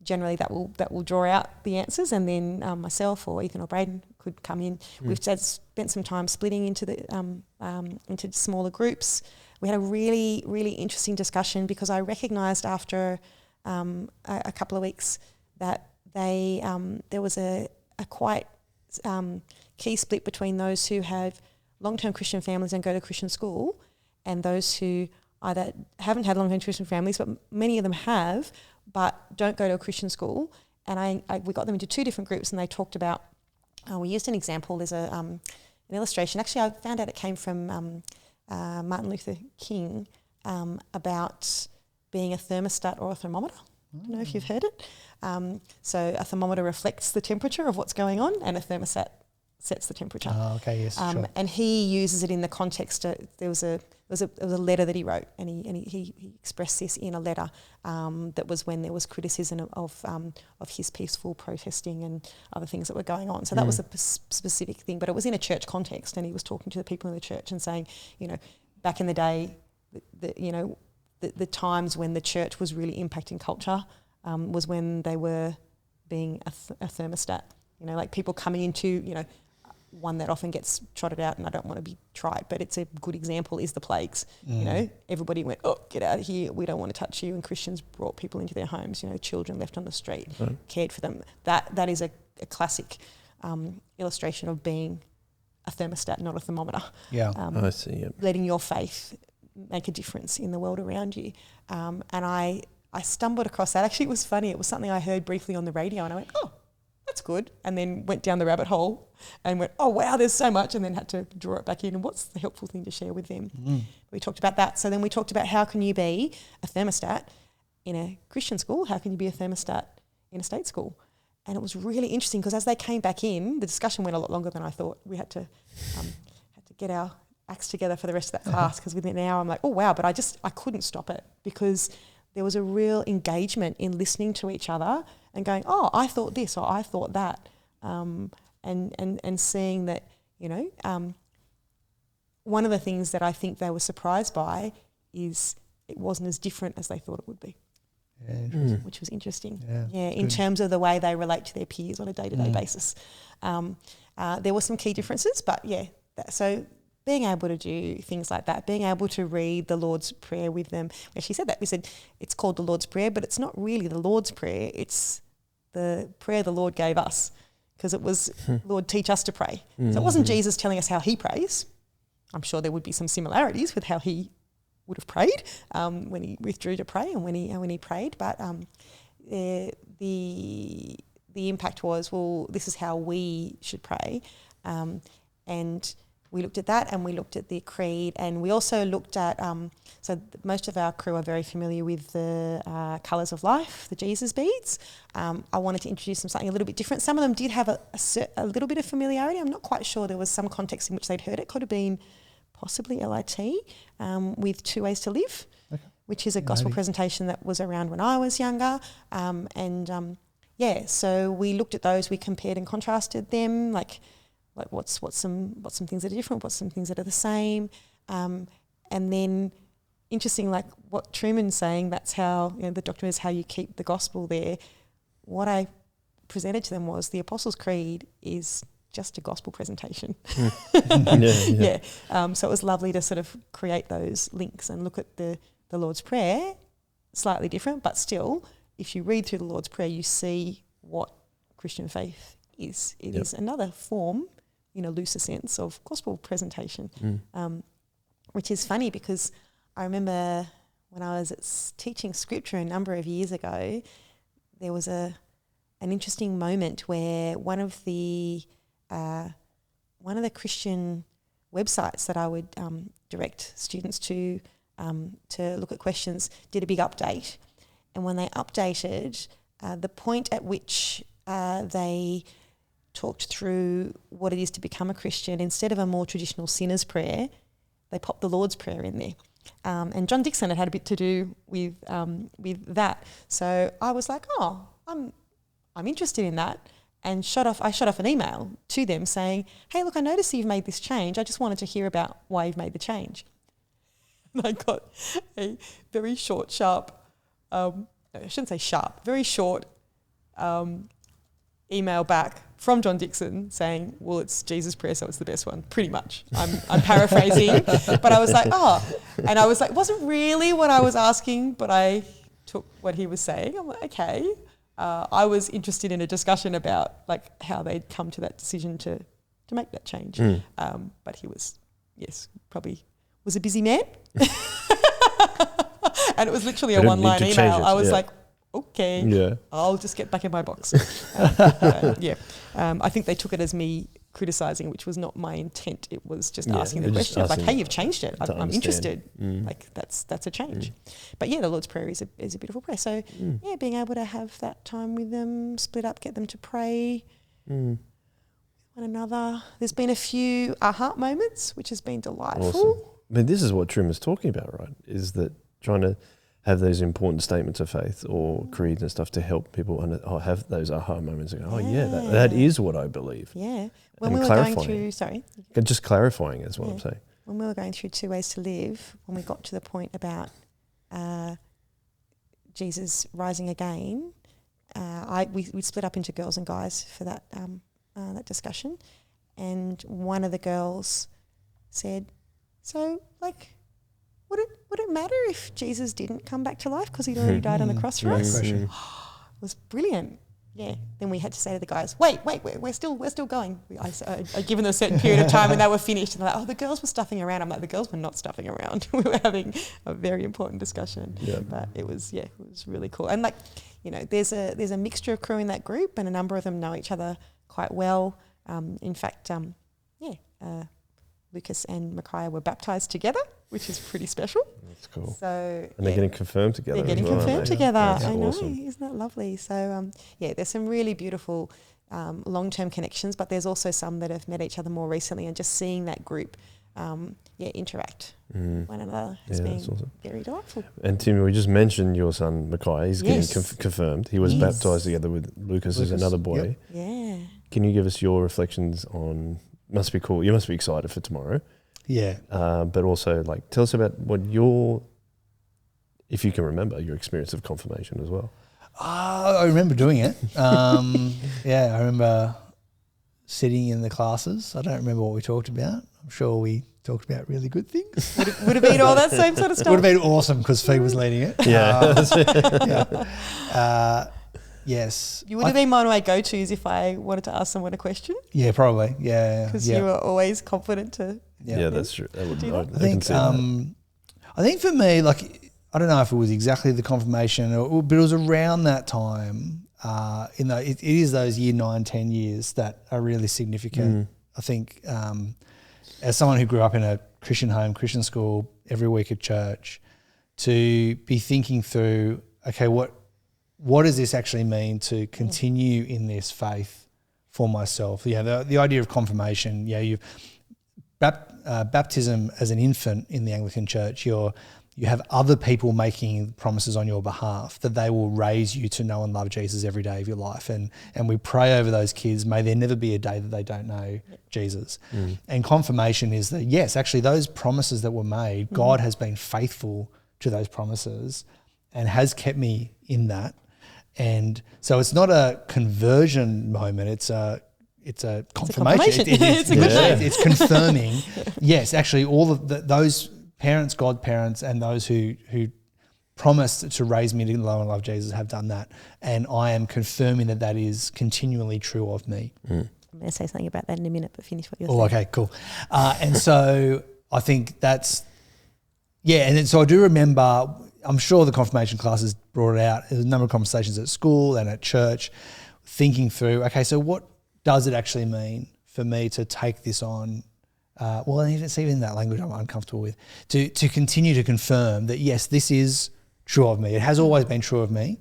generally that will draw out the answers, and then myself or Ethan or Braden could come in. We've spent some time splitting into smaller groups. We had a really, really interesting discussion, because I recognised after a couple of weeks that there was a quite key split between those who have long-term Christian families and go to Christian school, and those who either haven't had long-term Christian families, but many of them have, but don't go to a Christian school. And we got them into 2 different groups, and they talked about, we used an example. There's an illustration. Actually, I found out it came from Martin Luther King about being a thermostat or a thermometer. I don't know if you've heard it. So a thermometer reflects the temperature of what's going on, and a thermostat sets the temperature. Oh, okay, yes, sure. And he uses it in the context of, there was a letter that he wrote, and he expressed this in a letter that was when there was criticism of his peaceful protesting and other things that were going on. So that was a specific thing, but it was in a church context, and he was talking to the people in the church and saying, back in the day, the times when the church was really impacting culture was when they were being a thermostat. Like people coming into, one that often gets trotted out, and I don't want to be trite, but it's a good example, is the plagues. Everybody went, oh, get out of here, we don't want to touch you, and Christians brought people into their homes, children left on the street, cared for them. That is a classic illustration of being a thermostat, not a thermometer. Yeah. I see. Yep. Letting your faith make a difference in the world around you. And I stumbled across that. Actually, it was funny. It was something I heard briefly on the radio, and I went, oh, that's good. And then went down the rabbit hole and went, oh, wow, there's so much, and then had to draw it back in. And what's the helpful thing to share with them? We talked about that. So then we talked about how can you be a thermostat in a Christian school? How can you be a thermostat in a state school? And it was really interesting because as they came back in, the discussion went a lot longer than I thought. We had to get our acts together for the rest of that class, because within an hour I'm like, oh, wow, but I couldn't stop it, because there was a real engagement in listening to each other and going, oh, I thought this or I thought that, and seeing that, one of the things that I think they were surprised by is it wasn't as different as they thought it would be. Yeah, which was interesting. Yeah, in terms of the way they relate to their peers on a day-to-day basis. There were some key differences, but so being able to do things like that, being able to read the Lord's Prayer with them. We actually said that. We said it's called the Lord's Prayer, but it's not really the Lord's Prayer. It's the prayer the Lord gave us, because it was, Lord, teach us to pray. So it wasn't Jesus telling us how he prays. I'm sure there would be some similarities with how he would have prayed when he withdrew to pray and when he prayed, but the impact was, well, this is how we should pray, and we looked at that, and we looked at the creed, and we also looked at so most of our crew are very familiar with the colours of life, the Jesus beads. I wanted to introduce them something a little bit different. Some of them did have a little bit of familiarity. I'm not quite sure. There was some context in which they'd heard it. Could have been possibly LIT, with 2 Ways to Live, which is a gospel presentation that was around when I was younger. So we looked at those, we compared and contrasted them, like what's some things that are different, what's some things that are the same. And then interesting, like what Truman's saying, that's how, the doctrine is how you keep the gospel there. What I presented to them was the Apostles' Creed is just a gospel presentation. So it was lovely to sort of create those links and look at the Lord's Prayer, slightly different, but still, if you read through the Lord's Prayer, you see what Christian faith is. It is another form, in a looser sense, of gospel presentation, which is funny because I remember when I was teaching scripture a number of years ago, there was an interesting moment where one of the Christian websites that I would direct students to look at questions did a big update. And when they updated, the point at which they talked through what it is to become a Christian, instead of a more traditional sinner's prayer, they popped the Lord's Prayer in there. And John Dickson had a bit to do with that. So I was like, oh, I'm interested in that. And I shot off an email to them saying, hey, look, I noticed you've made this change. I just wanted to hear about why you've made the change. And I got a very short, sharp, I shouldn't say sharp, very short email back from John Dickson saying, well, it's Jesus' prayer, so it's the best one, pretty much. I'm paraphrasing, but I was like, and I was like, it wasn't really what I was asking, but I took what he was saying. I'm like, okay. I was interested in a discussion about like how they'd come to that decision to make that change. But he was, probably was a busy man. And it was literally a one-line email. I was like, okay, I'll just get back in my box. I think they took it as me criticising, which was not my intent. It was just asking the question of like, hey, you've changed it. I'm interested. Like that's a change. But the Lord's Prayer is a beautiful prayer. So being able to have that time with them, split up, get them to pray with one another. There's been a few aha moments, which has been delightful. Awesome. I mean, this is what Truman's talking about, right? Is that trying to have those important statements of faith or creeds and stuff to help people have those aha moments and go, that is what I believe. Yeah. When we were going through, just clarifying is what I'm saying. When we were going through 2 Ways to Live, when we got to the point about Jesus rising again, we split up into girls and guys for that discussion, and one of the girls said, so like, would it matter if Jesus didn't come back to life because he'd already died on the cross for us? It was brilliant. then we had to say to the guys, wait, we're still going. I'd given them a certain period of time and they were finished. And they're like, oh, the girls were stuffing around. I'm like, the girls were not stuffing around. We were having a very important discussion. Yeah. But it was really cool. And there's a mixture of crew in that group, and a number of them know each other quite well. In fact, Lucas and Micaiah were baptised together, which is pretty special. That's cool. So, and they're getting confirmed together. They're getting as well, confirmed aren't they? together. That's I know, awesome. isn't that lovely? So, there's some really beautiful long-term connections, but there's also some that have met each other more recently, and just seeing that group interact with one another has been awesome. very delightful. And Tim, we just mentioned your son Micaiah. He's getting confirmed. He was baptised together with Lucas as another boy. Yep. Yeah. Can you give us your reflections on? Must be cool. You must be excited for tomorrow. Yeah. But also, tell us about what if you can remember, your experience of confirmation as well. I remember doing it. I remember sitting in the classes. I don't remember what we talked about. I'm sure we talked about really good things. Would have been all that same sort of stuff. Would have been awesome because Fee was leading it. Yes. You would have been one of my go-tos if I wanted to ask someone a question. Yeah, probably. Yeah. Because you were always confident to. Yeah, that's true. I think for me, I don't know if it was exactly the confirmation, but it was around that time. It is those year 9, 10 years that are really significant. I think as someone who grew up in a Christian home, Christian school, every week at church, to be thinking through, okay, what does this actually mean to continue in this faith for myself? Yeah, the idea of confirmation. Yeah, you've baptism as an infant in the Anglican Church. You have other people making promises on your behalf that they will raise you to know and love Jesus every day of your life. And we pray over those kids, may there never be a day that they don't know Jesus. And confirmation is that, yes, actually those promises that were made, God has been faithful to those promises and has kept me in that. And so it's not a conversion moment, it's a confirmation. It's a good name. It's confirming, yes, actually all of those parents, godparents, and those who promised to raise me to know and love Jesus have done that. And I am confirming that is continually true of me. I'm going to say something about that in a minute, but finish what you're saying. Oh, okay, cool. And so I think that's, and then, so I do remember, I'm sure the confirmation classes brought it out. There's a number of conversations at school and at church, thinking through, okay, so what does it actually mean for me to take this on? It's even that language I'm uncomfortable with, to continue to confirm that, yes, this is true of me. It has always been true of me,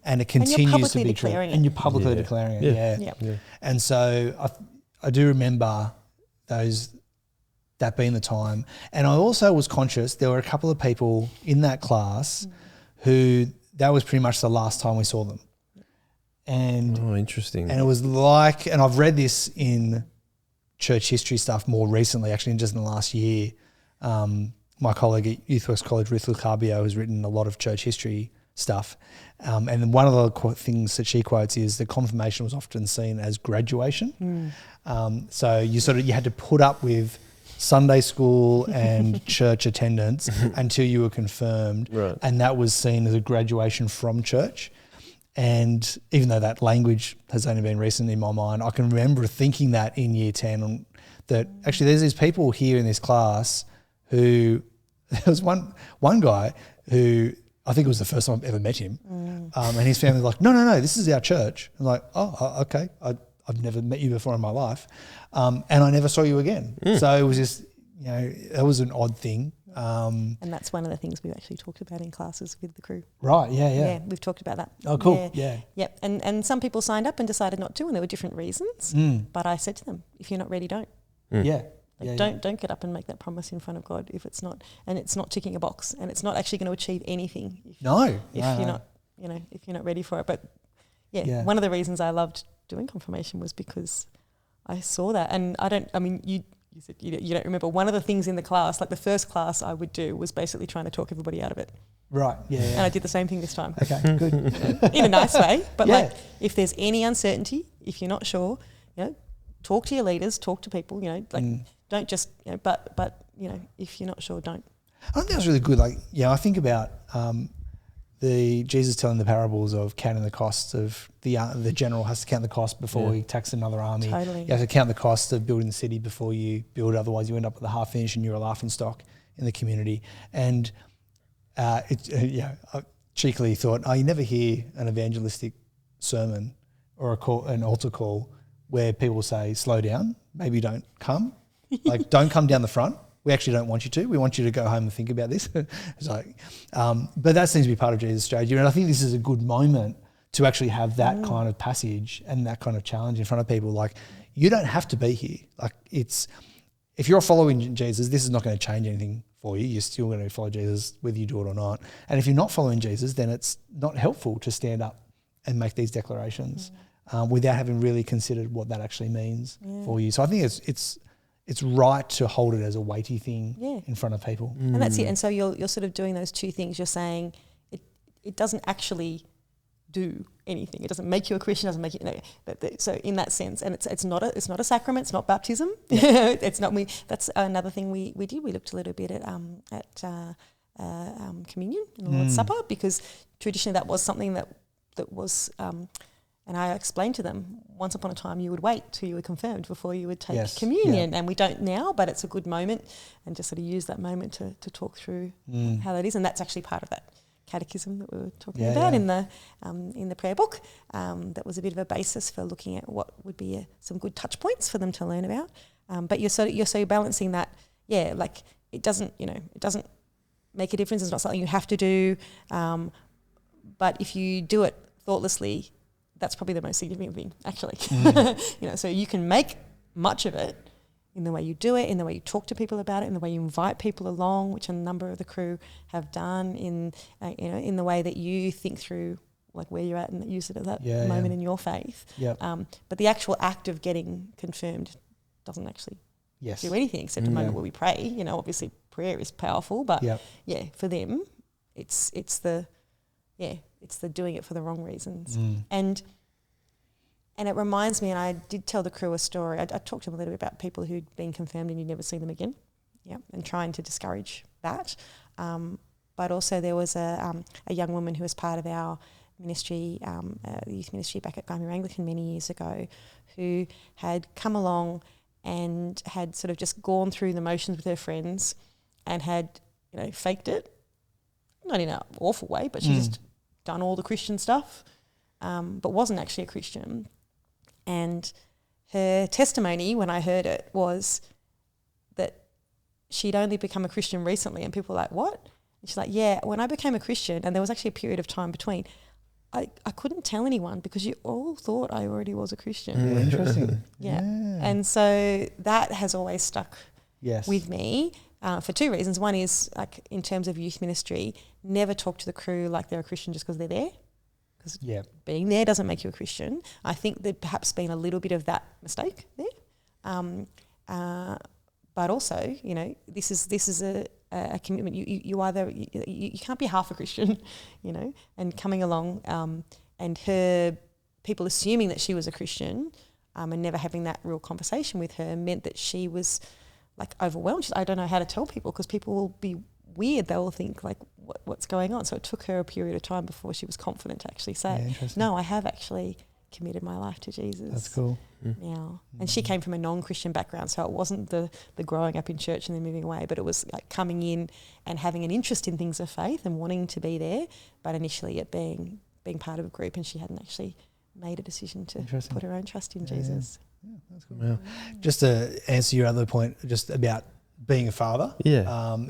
and it continues to be true. And you're publicly declaring it. And so I do remember that being the time. And I also was conscious there were a couple of people in that class who that was pretty much the last time we saw them. And interesting. And it was and I've read this in church history stuff more recently, actually, just in the last year. My colleague at YouthWorks College, Ruth Lucabio, has written a lot of church history stuff. And one of the things that she quotes is that confirmation was often seen as graduation. So you had to put up with Sunday school and church attendance until you were confirmed. Right. And that was seen as a graduation from church. And even though that language has only been recent in my mind, I can remember thinking that in year 10, that actually there's these people here in this class who, there was one guy who, I think it was the first time I've ever met him, and his family was like, no, this is our church. I'm like, oh, okay, I've never met you before in my life, and I never saw you again. So it was just, that was an odd thing. And that's one of the things we've actually talked about in classes with the crew. Right, yeah, we've talked about that. Oh, cool, yeah. Yep, and some people signed up and decided not to, and there were different reasons. But I said to them, if you're not ready, don't. Don't get up and make that promise in front of God if it's not, and it's not ticking a box, and it's not actually going to achieve anything. If you're not ready for it. But one of the reasons I loved doing confirmation was because I saw that, and you said you don't remember. One of the things in the class, like the first class I would do, was basically trying to talk everybody out of it. Right. Yeah. And I did the same thing this time. Okay. Good. In a nice way, but if there's any uncertainty, if you're not sure, talk to your leaders, talk to people. Don't just. But if you're not sure, don't. I think that was really good. I think about Jesus telling the parables of counting the costs of the general has to count the cost before he attacks another army. Totally. You have to count the cost of building the city before you build it, otherwise you end up with a half finished and you're a laughing stock in the community. And I cheekily thought, you never hear an evangelistic sermon or an altar call where people say, slow down, maybe don't come. Like, don't come down the front. We actually don't want you to. We want you to go home and think about this. It's like, but that seems to be part of Jesus' strategy. And I think this is a good moment to actually have that kind of passage and that kind of challenge in front of people. Like, you don't have to be here. Like, if you're following Jesus, this is not going to change anything for you. You're still going to follow Jesus whether you do it or not. And if you're not following Jesus, then it's not helpful to stand up and make these declarations without having really considered what that actually means for you. So I think it's right to hold it as a weighty thing in front of people. And that's it. And so you're sort of doing those two things. You're saying it doesn't actually do anything. It doesn't make you a Christian. Doesn't make you. No. So in that sense, and it's not a sacrament. It's not baptism. It's not. That's another thing we did. We looked a little bit at communion and the Lord's Supper, because traditionally that was something that was. And I explained to them, once upon a time you would wait till you were confirmed before you would take communion. And we don't now, but it's a good moment, and just sort of use that moment to talk through how that is. And that's actually part of that catechism that we were talking about in the prayer book. That was a bit of a basis for looking at what would be some good touch points for them to learn about. But you're so balancing that, like it doesn't make a difference. It's not something you have to do. But if you do it thoughtlessly, that's probably the most significant thing, actually. So you can make much of it in the way you do it, in the way you talk to people about it, in the way you invite people along, which a number of the crew have done, in the way that you think through like where you're at and use it at that moment in your faith. But the actual act of getting confirmed doesn't actually do anything except a moment where we pray. Obviously prayer is powerful, but for them, it's the doing it for the wrong reasons. And it reminds me, and I did tell the crew a story. I talked to them a little bit about people who'd been confirmed and you'd never see them again, and trying to discourage that. But also there was a young woman who was part of our ministry, youth ministry back at Anglican many years ago, who had come along and had sort of just gone through the motions with her friends and had faked it, not in an awful way, but she just done all the Christian stuff, but wasn't actually a Christian. And her testimony, when I heard it, was that she'd only become a Christian recently, and people were like, what? And she's like, when I became a Christian, and there was actually a period of time between, I couldn't tell anyone because you all thought I already was a Christian. Interesting. And so that has always stuck with me for two reasons. One is, like, in terms of youth ministry, never talk to the crew like they're a Christian just because they're there. Because being there doesn't make you a Christian. I think there'd perhaps been a little bit of that mistake there. But also, this is a commitment. You either you can't be half a Christian, and coming along and her people assuming that she was a Christian and never having that real conversation with her meant that she was like overwhelmed. I don't know how to tell people because people will be weird. They will think like, what's going on? So it took her a period of time before she was confident to actually say, no, I have actually committed my life to Jesus. That's cool. Now. And she came from a non-Christian background, so it wasn't the growing up in church and then moving away, but it was like coming in and having an interest in things of faith and wanting to be there, but initially it being part of a group, and she hadn't actually made a decision to put her own trust in Jesus. Yeah, that's cool. Yeah. Just to answer your other point, just about being a father. I'm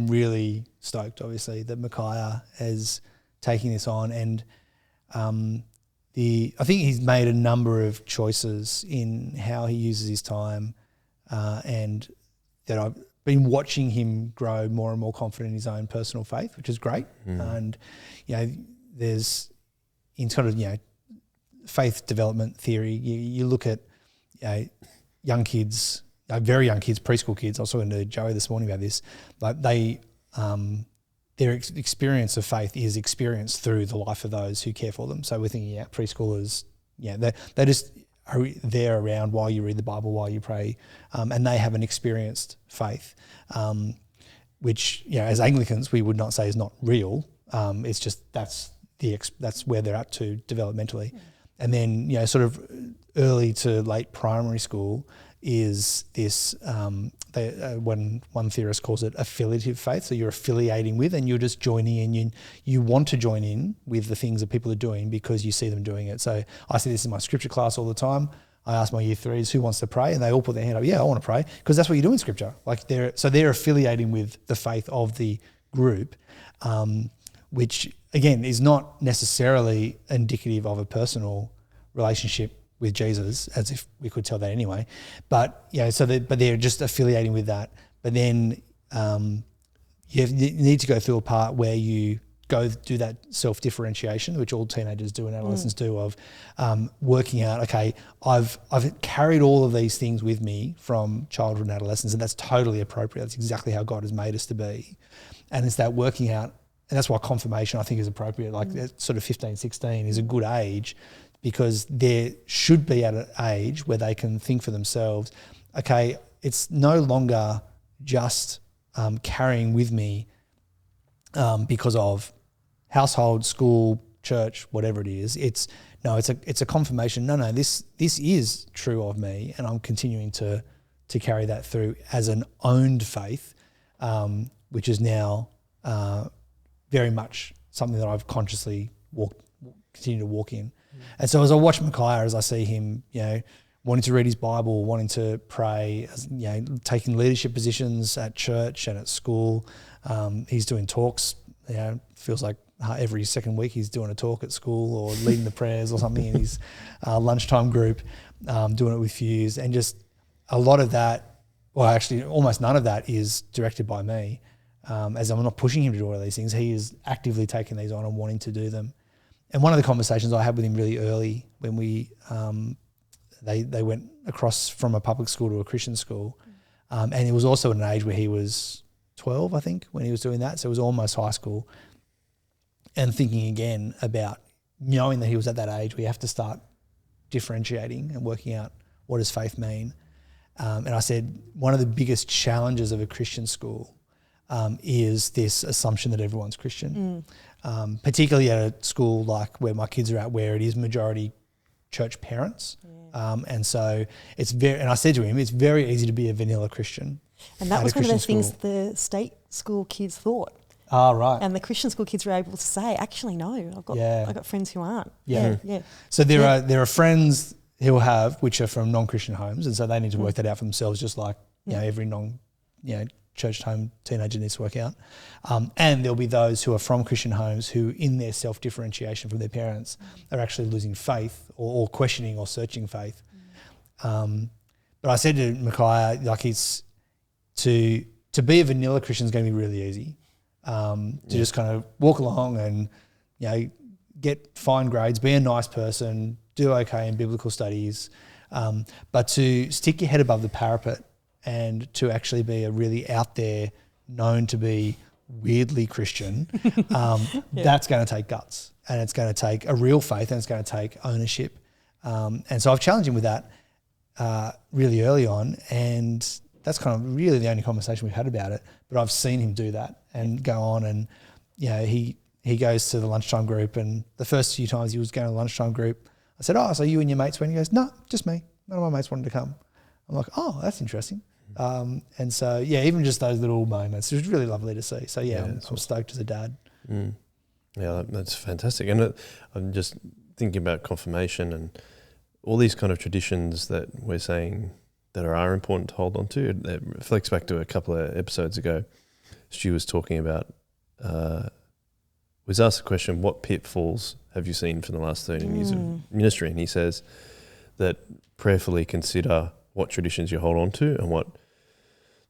really stoked, obviously, that Micaiah is taking this on, and I think he's made a number of choices in how he uses his time, and that I've been watching him grow more and more confident in his own personal faith, which is great. And there's in sort of faith development theory, you look at young kids. Very young kids, preschool kids. I was talking to Joey this morning about this. Like their experience of faith is experienced through the life of those who care for them. So we're thinking, preschoolers, they just are there around while you read the Bible, while you pray, and they have an experienced faith, which as Anglicans we would not say is not real, It's just that's where they're up to developmentally. And then, you know, sort of early to late primary school is this, one theorist calls it affiliative faith. So you're affiliating with and you're just joining in. You want to join in with the things that people are doing because you see them doing it. So I see this in my scripture class all the time. I ask my year threes, who wants to pray? And they all put their hand up. Yeah, I want to pray, because that's what you do in scripture. Like they're affiliating with the faith of the group, which again is not necessarily indicative of a personal relationship with Jesus, as if we could tell that anyway. But yeah, but they're just affiliating with that. But then you need to go through a part where you go do that self-differentiation, which all teenagers do and adolescents do, of working out, okay, I've carried all of these things with me from childhood and adolescence, and that's totally appropriate. That's exactly how God has made us to be. And it's that working out, and that's why confirmation I think is appropriate, like sort of 15, 16 is a good age, because they should be at an age where they can think for themselves, okay, it's no longer just carrying with me because of household, school, church, whatever it is. It's a confirmation. No, this is true of me, and I'm continuing to carry that through as an owned faith, which is now very much something that I've consciously continue to walk in. And so as I watch Micaiah, as I see him, you know, wanting to read his Bible, wanting to pray, you know, taking leadership positions at church and at school, he's doing talks. You know, feels like every second week he's doing a talk at school or leading the prayers or something in his lunchtime group, doing it with Fuse. And just a lot of that, well, actually almost none of that is directed by me. As I'm not pushing him to do all of these things, he is actively taking these on and wanting to do them. And one of the conversations I had with him really early when they went across from a public school to a Christian school, and it was also at an age where he was 12, I think, when he was doing that. So it was almost high school. And thinking again about knowing that he was at that age where you have to start differentiating and working out what does faith mean. And I said, one of the biggest challenges of a Christian school is this assumption that everyone's Christian, particularly at a school like where my kids are at, where it is majority church parents. And so and I said to him, it's very easy to be a vanilla Christian. And that was one of the things the state school kids thought. Ah, right. And the Christian school kids were able to say, actually, no, I've got friends who aren't. Yeah. Yeah. So there are friends he'll have which are from non-Christian homes, and so they need to work that out for themselves, just like you know every church home teenager needs to work out. And there'll be those who are from Christian homes who, in their self-differentiation from their parents, are actually losing faith or questioning or searching faith. But I said to Micaiah, like, it's to be a vanilla Christian is going to be really easy. To just kind of walk along and, you know, get fine grades, be a nice person, do okay in biblical studies, but to stick your head above the parapet and to actually be a really out there, known to be weirdly Christian, that's going to take guts, and it's going to take a real faith, and it's going to take ownership. And so I've challenged him with that really early on, and that's kind of really the only conversation we've had about it. But I've seen him do that and go on, and you know, he goes to the lunchtime group, and the first few times he was going to the lunchtime group, I said, "Oh, so you and your mates went?" He goes, "No, just me. None of my mates wanted to come." I'm like, "Oh, that's interesting." And so, yeah, even just those little moments, it was really lovely to see. So, I'm stoked as a dad. Yeah, that's fantastic. And I'm just thinking about confirmation and all these kind of traditions that we're saying that are important to hold on to. It reflects back to a couple of episodes ago. Stu was talking about, was asked the question, what pitfalls have you seen from the last 13 years of ministry? And he says that prayerfully consider what traditions you hold on to and what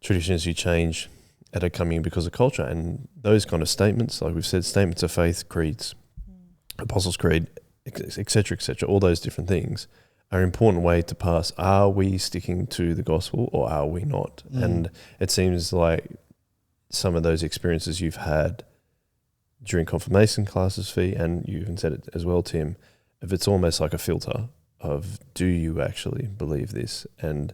traditions you change that are coming because of culture. And those kind of statements, like we've said, statements of faith, creeds, Apostles' Creed, et cetera, all those different things are an important way to pass. Are we sticking to the gospel or are we not? And it seems like some of those experiences you've had during confirmation classes, Fee, and you even said it as well, Tim, if it's almost like a filter of, do you actually believe this? And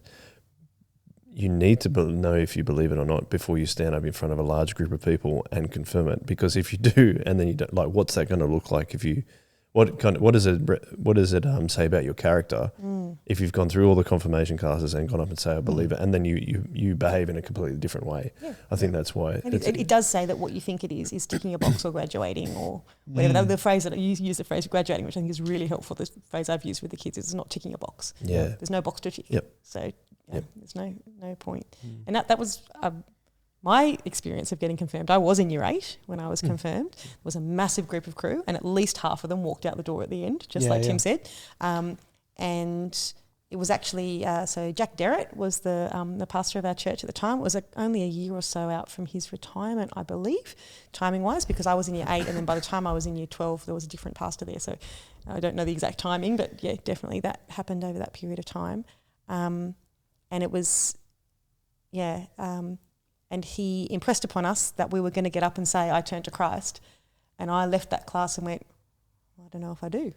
you need to know if you believe it or not before you stand up in front of a large group of people and confirm it. Because if you do, and then you don't, like, what's that going to look like if you? What does it say about your character if you've gone through all the confirmation classes and gone up and say I believe it, and then you behave in a completely different way? Yeah. I think that's why it does say that what you think it is ticking a box or graduating or whatever. The phrase that you use the phrase graduating, which I think is really helpful. The phrase I've used with the kids is not ticking a box. Yeah, there's no box to tick. Yep. So there's no point. And that was my experience of getting confirmed. I was in year 8 when I was confirmed. There was a massive group of crew, and at least half of them walked out the door at the end, just like Tim said. And it was actually so Jack Derrett was the pastor of our church at the time. It was only a year or so out from his retirement, I believe, timing wise, because I was in year 8, and then by the time I was in year 12, there was a different pastor there. So I don't know the exact timing, but yeah, definitely that happened over that period of time. And it was, and he impressed upon us that we were going to get up and say, I turned to Christ. And I left that class and went, I don't know if I do.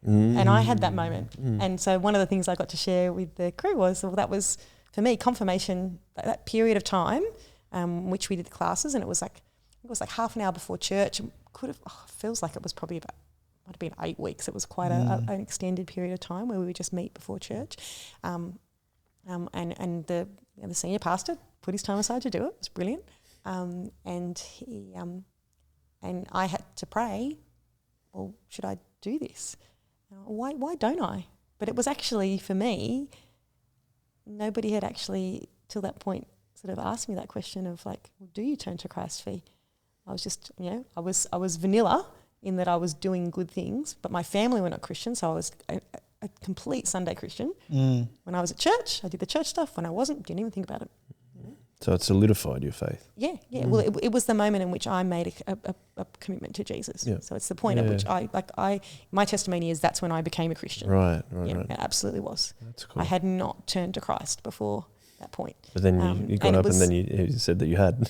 And I had that moment. And so one of the things I got to share with the crew was, well, that was, for me, confirmation, that period of time, which we did the classes, and it was like half an hour before church. Feels like it was probably might have been 8 weeks. It was quite an extended period of time where we would just meet before church. And the senior pastor put his time aside to do it. It was brilliant. And he and I had to pray, well, should I do this? Why don't I? But it was actually, for me, nobody had actually till that point sort of asked me that question of like, well, do you turn to Christ, Fee? I was just, I was vanilla in that I was doing good things, but my family were not Christian, so I was a complete Sunday Christian. When I was at church, I did the church stuff. When I wasn't, didn't even think about it. So it solidified your faith. Yeah. Well, it was the moment in which I made a commitment to Jesus. Yeah. So it's the point at which my testimony is that's when I became a Christian. Right. It absolutely was. That's cool. I had not turned to Christ before that point. But then you got up and then you said that you had.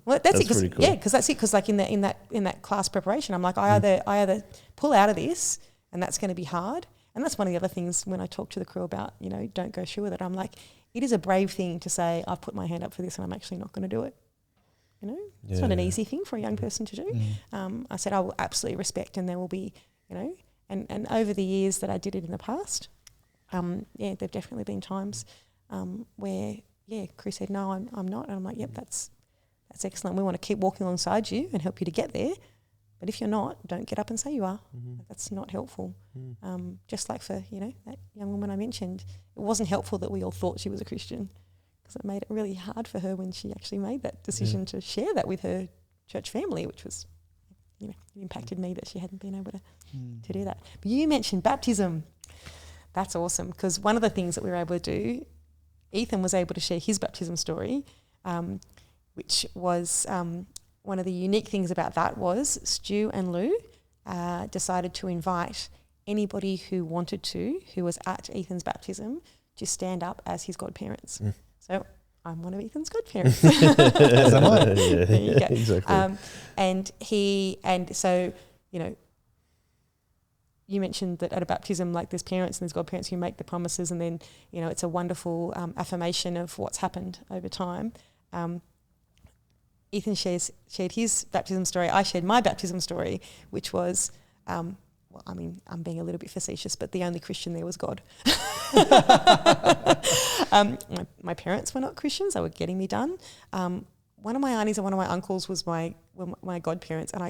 Well, that's it. Pretty cool. Yeah, because that's it. Because like in that class preparation, I'm like, I either pull out of this, and that's going to be hard. And that's one of the other things when I talk to the crew about, don't go through with it. I'm like, it is a brave thing to say, I've put my hand up for this and I'm actually not going to do it. It's not an easy thing for a young person to do. I said, I will absolutely respect, and there will be, and over the years that I did it in the past, there've definitely been times where, Chris said, no, I'm not. And I'm like, yep, that's excellent. We want to keep walking alongside you and help you to get there. But if you're not, don't get up and say you are. That's not helpful. Just like for, that young woman I mentioned, it wasn't helpful that we all thought she was a Christian, because it made it really hard for her when she actually made that decision to share that with her church family, which was, it impacted me that she hadn't been able to do that. But you mentioned baptism. That's awesome, because one of the things that we were able to do, Ethan was able to share his baptism story, which was... one of the unique things about that was Stu and Lou decided to invite anybody who wanted to, who was at Ethan's baptism, to stand up as his godparents. So I'm one of Ethan's godparents. As am I. There you go. Exactly. So you mentioned that at a baptism, like there's parents and there's godparents who make the promises, and then, it's a wonderful affirmation of what's happened over time. Ethan shared his baptism story. I shared my baptism story, which was, I'm being a little bit facetious, but the only Christian there was God. My parents were not Christians. They were getting me done. One of my aunties and one of my uncles were my godparents, and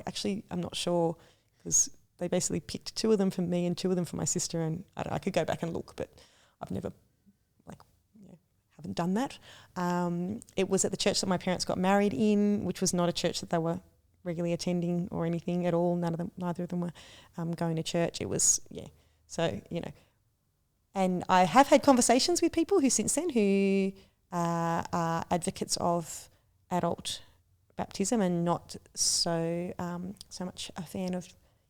I'm not sure, because they basically picked 2 of them for me and 2 of them for my sister, and I could go back and look, but I've never haven't done that. It was at the church that my parents got married in, which was not a church that they were regularly attending or anything at all. Neither of them were going to church. It was, so, and I have had conversations with people who since then who are advocates of adult baptism and not so much a fan of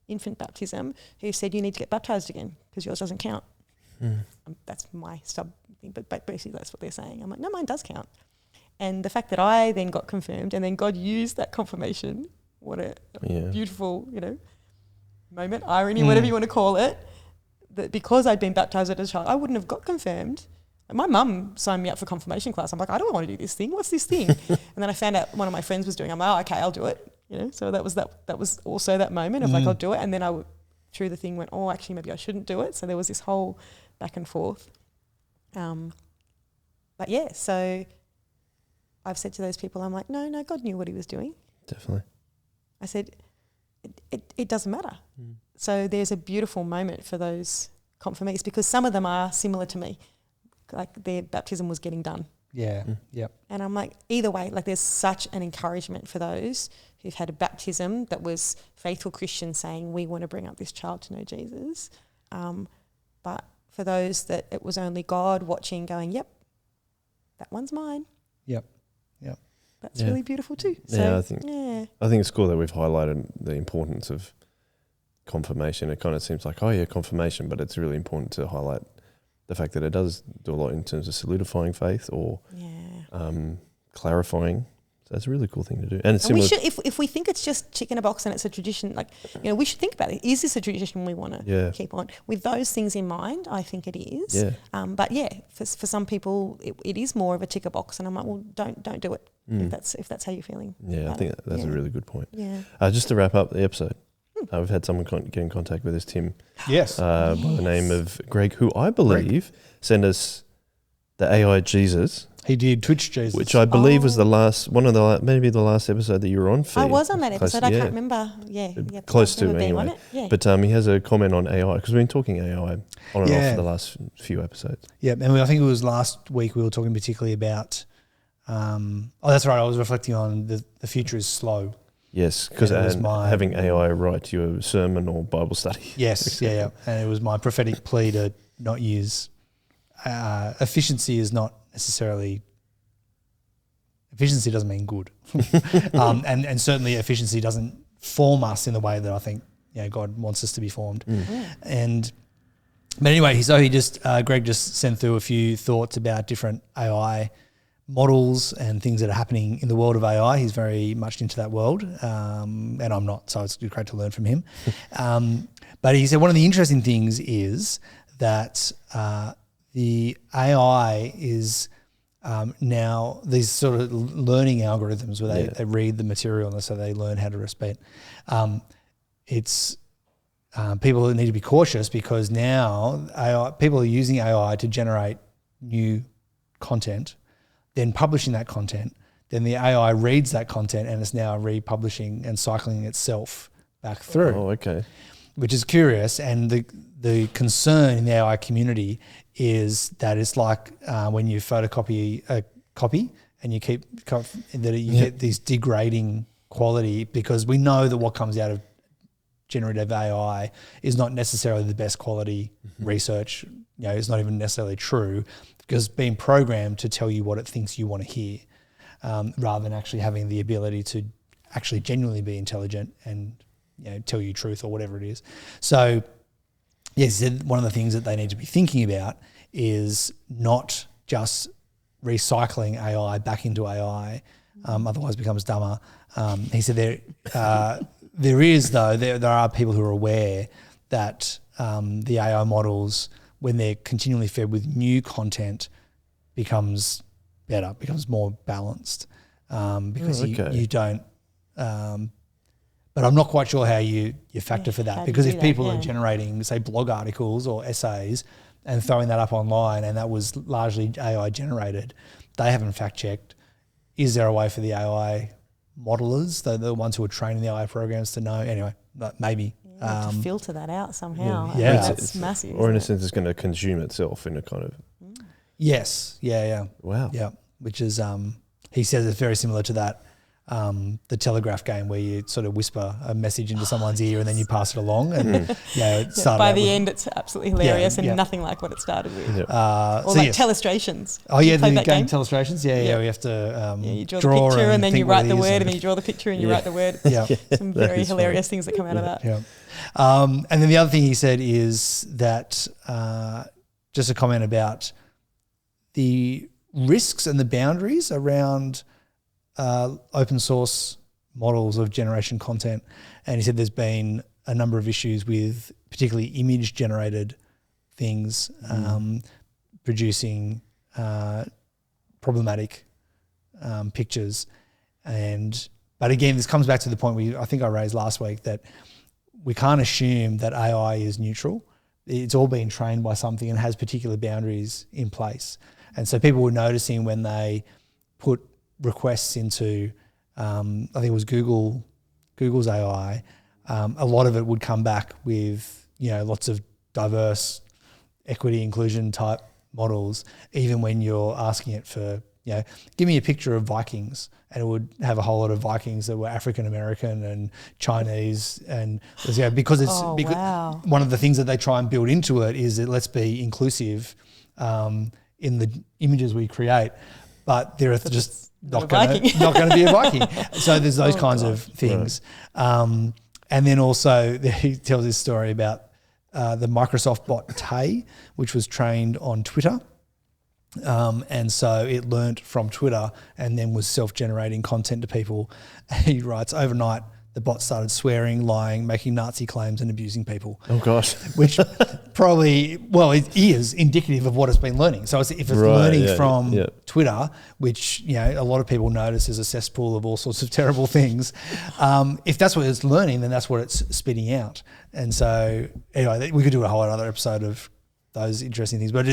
infant baptism, who said you need to get baptised again because yours doesn't count. That's my sub thing, but basically that's what they're saying. I'm like, no, mine does count. And the fact that I then got confirmed and then God used that confirmation, what a beautiful, moment, irony, whatever you want to call it, that because I'd been baptised as a child, I wouldn't have got confirmed My mum signed me up for confirmation class. I'm like, I don't want to do this thing. What's this thing? And then I found out one of my friends was doing it. I'm like, oh, okay, I'll do it. You know, so that was also that moment of like, I'll do it. And then through the thing went, oh, actually, maybe I shouldn't do it. So there was this whole back and forth. But yeah, so I've said to those people, I'm like, no, God knew what he was doing. Definitely. I said, it doesn't matter. So there's a beautiful moment for those confirmees because some of them are similar to me. Like their baptism was getting done. Yeah. Yep. And I'm like, either way, like there's such an encouragement for those who've had a baptism that was faithful Christians saying, we want to bring up this child to know Jesus. But for those that it was only God watching going, yep, that one's mine. Yep. That's really beautiful too. So, yeah, I think it's cool that we've highlighted the importance of confirmation. It kind of seems like, oh yeah, confirmation, but it's really important to highlight the fact that it does do a lot in terms of solidifying faith or clarifying. So that's a really cool thing to do. And it's similar. We should, if we think it's just tick in a box and it's a tradition, like, you know, we should think about it. Is this a tradition we want to keep on? With those things in mind, I think it is. Yeah. But yeah, for some people, it is more of a ticker box, and I'm like, well, don't do it if that's how you're feeling. Yeah, I think that's a really good point. Yeah. Just to wrap up the episode, we've had someone get in contact with us, Tim. Yes. By the name of Greg, who I believe sent us the AI Jesus. He did Twitch Jesus, which I believe was the last maybe the last episode that you were on. I was on that episode. I can't remember. Yeah, close to anyway. But he has a comment on AI because we've been talking AI on and off for the last few episodes. Yeah, and I think it was last week we were talking particularly about. That's right. I was reflecting on the future is slow. Yes, because having AI write you a sermon or Bible study. Yes, and it was my prophetic plea to not use efficiency is not necessarily. Efficiency doesn't mean good, and certainly efficiency doesn't form us in the way that I think God wants us to be formed. But anyway, so Greg just sent through a few thoughts about different AI models and things that are happening in the world of AI. He's very much into that world, and I'm not, so it's great to learn from him. But he said one of the interesting things is that the AI is now these sort of learning algorithms where they read the material and so they learn how to respect. It's people need to be cautious because now people are using AI to generate new content, then publishing that content, then the AI reads that content and it's now republishing and cycling itself back through. Oh, okay. Which is curious, and the concern in the AI community is that it's like when you photocopy a copy and you get these degrading quality, because we know that what comes out of generative AI is not necessarily the best quality research. It's not even necessarily true, because it's being programmed to tell you what it thinks you want to hear, rather than actually having the ability to actually genuinely be intelligent and tell you truth or whatever it is. So, yes, one of the things that they need to be thinking about is not just recycling AI back into AI, otherwise it becomes dumber. He said there are people who are aware that the AI models, when they're continually fed with new content, becomes better, becomes more balanced, because you don't. But I'm not quite sure how you factor for that, because if people are generating, say, blog articles or essays and throwing that up online and that was largely AI generated, they haven't fact checked. Is there a way for the AI modelers, the ones who are training the AI programs, to know? Anyway, maybe. To filter that out somehow. Yeah. That's massive. Or in a sense, it's going to consume itself in a kind of... Yes. Yeah. Wow. Yeah. Which is, he says it's very similar to that, the Telegraph game where you sort of whisper a message into someone's ear and then you pass it along. And by the end, it's absolutely hilarious and nothing like what it started with. Yeah. Or telestrations. Oh, yeah, the game telestrations. Yeah. We have to you draw the picture and then you write the word, and then you draw the picture and you write the word. Yeah. Some very hilarious things that come out of that. Yeah. And then the other thing he said is that just a comment about the risks and the boundaries around open source models of generation content. And he said there's been a number of issues with particularly image generated things producing problematic pictures. But again, this comes back to the point I think I raised last week, that we can't assume that AI is neutral. It's all been trained by something and has particular boundaries in place. And so people were noticing when they put requests into, I think it was Google's AI, a lot of it would come back with, lots of diverse equity inclusion type models, even when you're asking it for, give me a picture of Vikings, and it would have a whole lot of Vikings that were African American and Chinese, and because it's one of the things that they try and build into it is that let's be inclusive in the images we create, but there are just not going to be a Viking. So there's those kinds of things, and then also he tells this story about the Microsoft bot Tay, which was trained on Twitter. And so it learnt from Twitter and then was self-generating content to people. He writes, overnight, the bot started swearing, lying, making Nazi claims and abusing people. Oh, gosh. Which probably, it is indicative of what it's been learning. So if it's learning from Twitter, which, a lot of people notice is a cesspool of all sorts of terrible things, if that's what it's learning, then that's what it's spitting out. And so anyway, we could do a whole other episode of those interesting things. But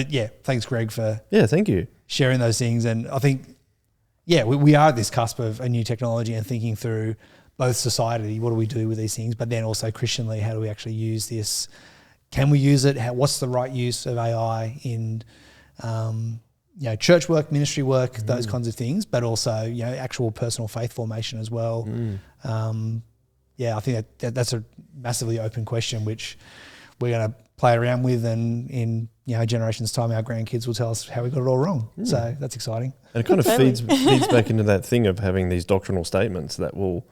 thanks, Greg, for thank you sharing those things. And I think, we are at this cusp of a new technology and thinking through both society, what do we do with these things, but then also Christianly, how do we actually use this? Can we use it? What's the right use of AI in church work, ministry work, those kinds of things, but also actual personal faith formation as well. I think that's a massively open question, which we're going to play around with, and in generations' time, our grandkids will tell us how we got it all wrong. So that's exciting. And it kind of feeds back into that thing of having these doctrinal statements that will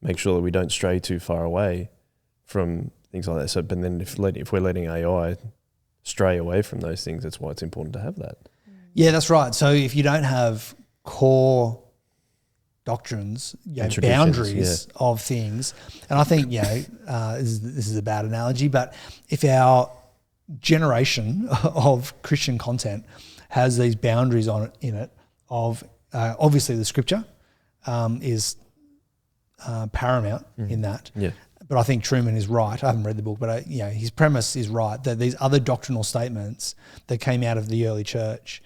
make sure that we don't stray too far away from things like that. So, but then if we're letting AI stray away from those things, that's why it's important to have that. Yeah, that's right. So if you don't have core doctrines, boundaries of things, and I think this is a bad analogy, but if our generation of Christian content has these boundaries in it of obviously the Scripture is paramount in that. Yeah. But I think Truman is right. I haven't read the book, but his premise is right, that these other doctrinal statements that came out of the early church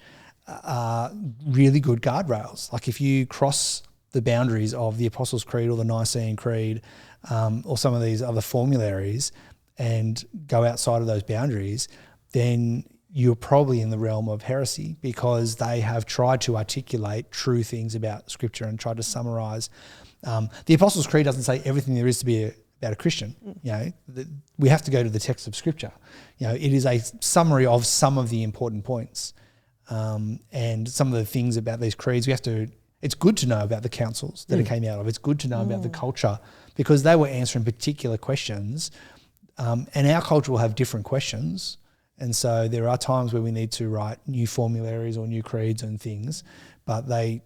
are really good guardrails. Like if you cross the boundaries of the Apostles' Creed or the Nicene Creed or some of these other formularies and go outside of those boundaries, then you're probably in the realm of heresy, because they have tried to articulate true things about Scripture and tried to summarize. The Apostles' Creed doesn't say everything there is to be about a Christian. We have to go to the text of Scripture. It is a summary of some of the important points, and some of the things about these creeds. It's good to know about the councils that it came out of. It's good to know about the culture, because they were answering particular questions, and our culture will have different questions. And so there are times where we need to write new formularies or new creeds and things, but I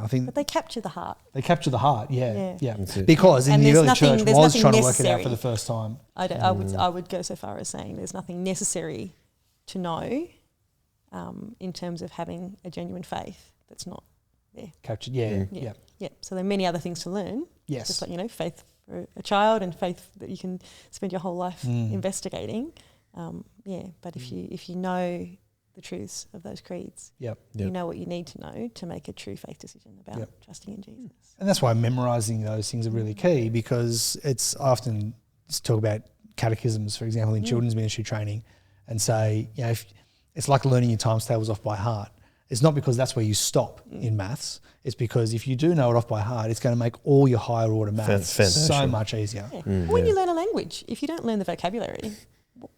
think... But they capture the heart. They capture the heart, yeah. Because in the early church was trying to work it out for the first time. I would go so far as saying there's nothing necessary to know in terms of having a genuine faith that's not there. Captured, yeah. So there are many other things to learn. Yes. Just like, faith for a child and faith that you can spend your whole life investigating. But if you know the truths of those creeds, you know what you need to know to make a true faith decision about trusting in Jesus. And that's why memorising those things are really key, because I often talk about catechisms, for example, in children's ministry training, and say, if it's like learning your times tables off by heart. It's not because that's where you stop in maths. It's because if you do know it off by heart, it's going to make all your higher order maths so much easier. Yeah. When you learn a language, if you don't learn the vocabulary,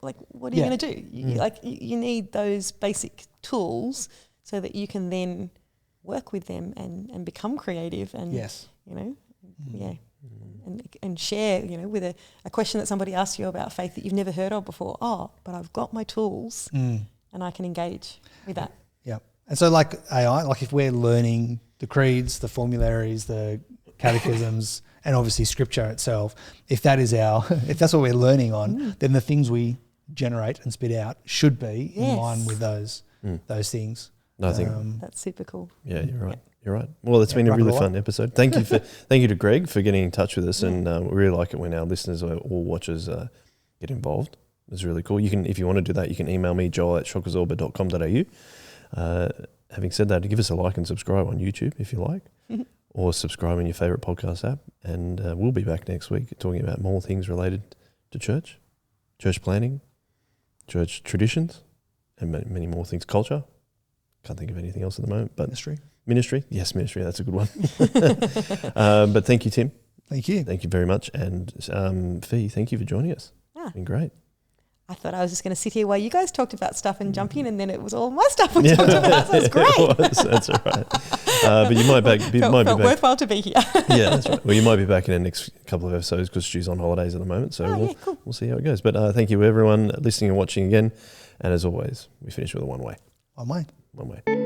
what are you going to do? You need those basic tools so that you can then work with them and become creative and and share, with a question that somebody asks you about faith that you've never heard of before. Oh, but I've got my tools and I can engage with that. Yeah. And so like AI, like if we're learning the creeds, the formularies, the catechisms, and obviously Scripture itself, if that's what we're learning on, then the things we generate and spit out should be in line with those things. Nothing. That's super cool. Yeah, you're right. You're right. Well, it's Yeah, been a rock really it fun episode. Thank you to Greg for getting in touch with us, Yeah. and we really like it when our listeners or watchers get involved. It's really cool. You can, if you want to do that, you can email me, joel@shockabsorber.com.au. Having said that, give us a like and subscribe on YouTube if you like, or subscribe in your favourite podcast app. And we'll be back next week talking about more things related to church planning, church traditions, and many more things. Culture. Can't think of anything else at the moment. But Ministry. Yes, ministry. That's a good one. But thank you, Tim. Thank you. Thank you very much. And Fee, thank you for joining us. Ah. It's been great. I thought I was just going to sit here while you guys talked about stuff and jump in, and then it was all my stuff we talked about. So it's great. It was, that's all right. But you might be back. Worthwhile to be here. Yeah, that's right. Well, you might be back in the next couple of episodes because Stu's on holidays at the moment. So Cool. we'll see how it goes. But thank you, everyone, listening and watching again. And as always, we finish with a one way. One way. One way.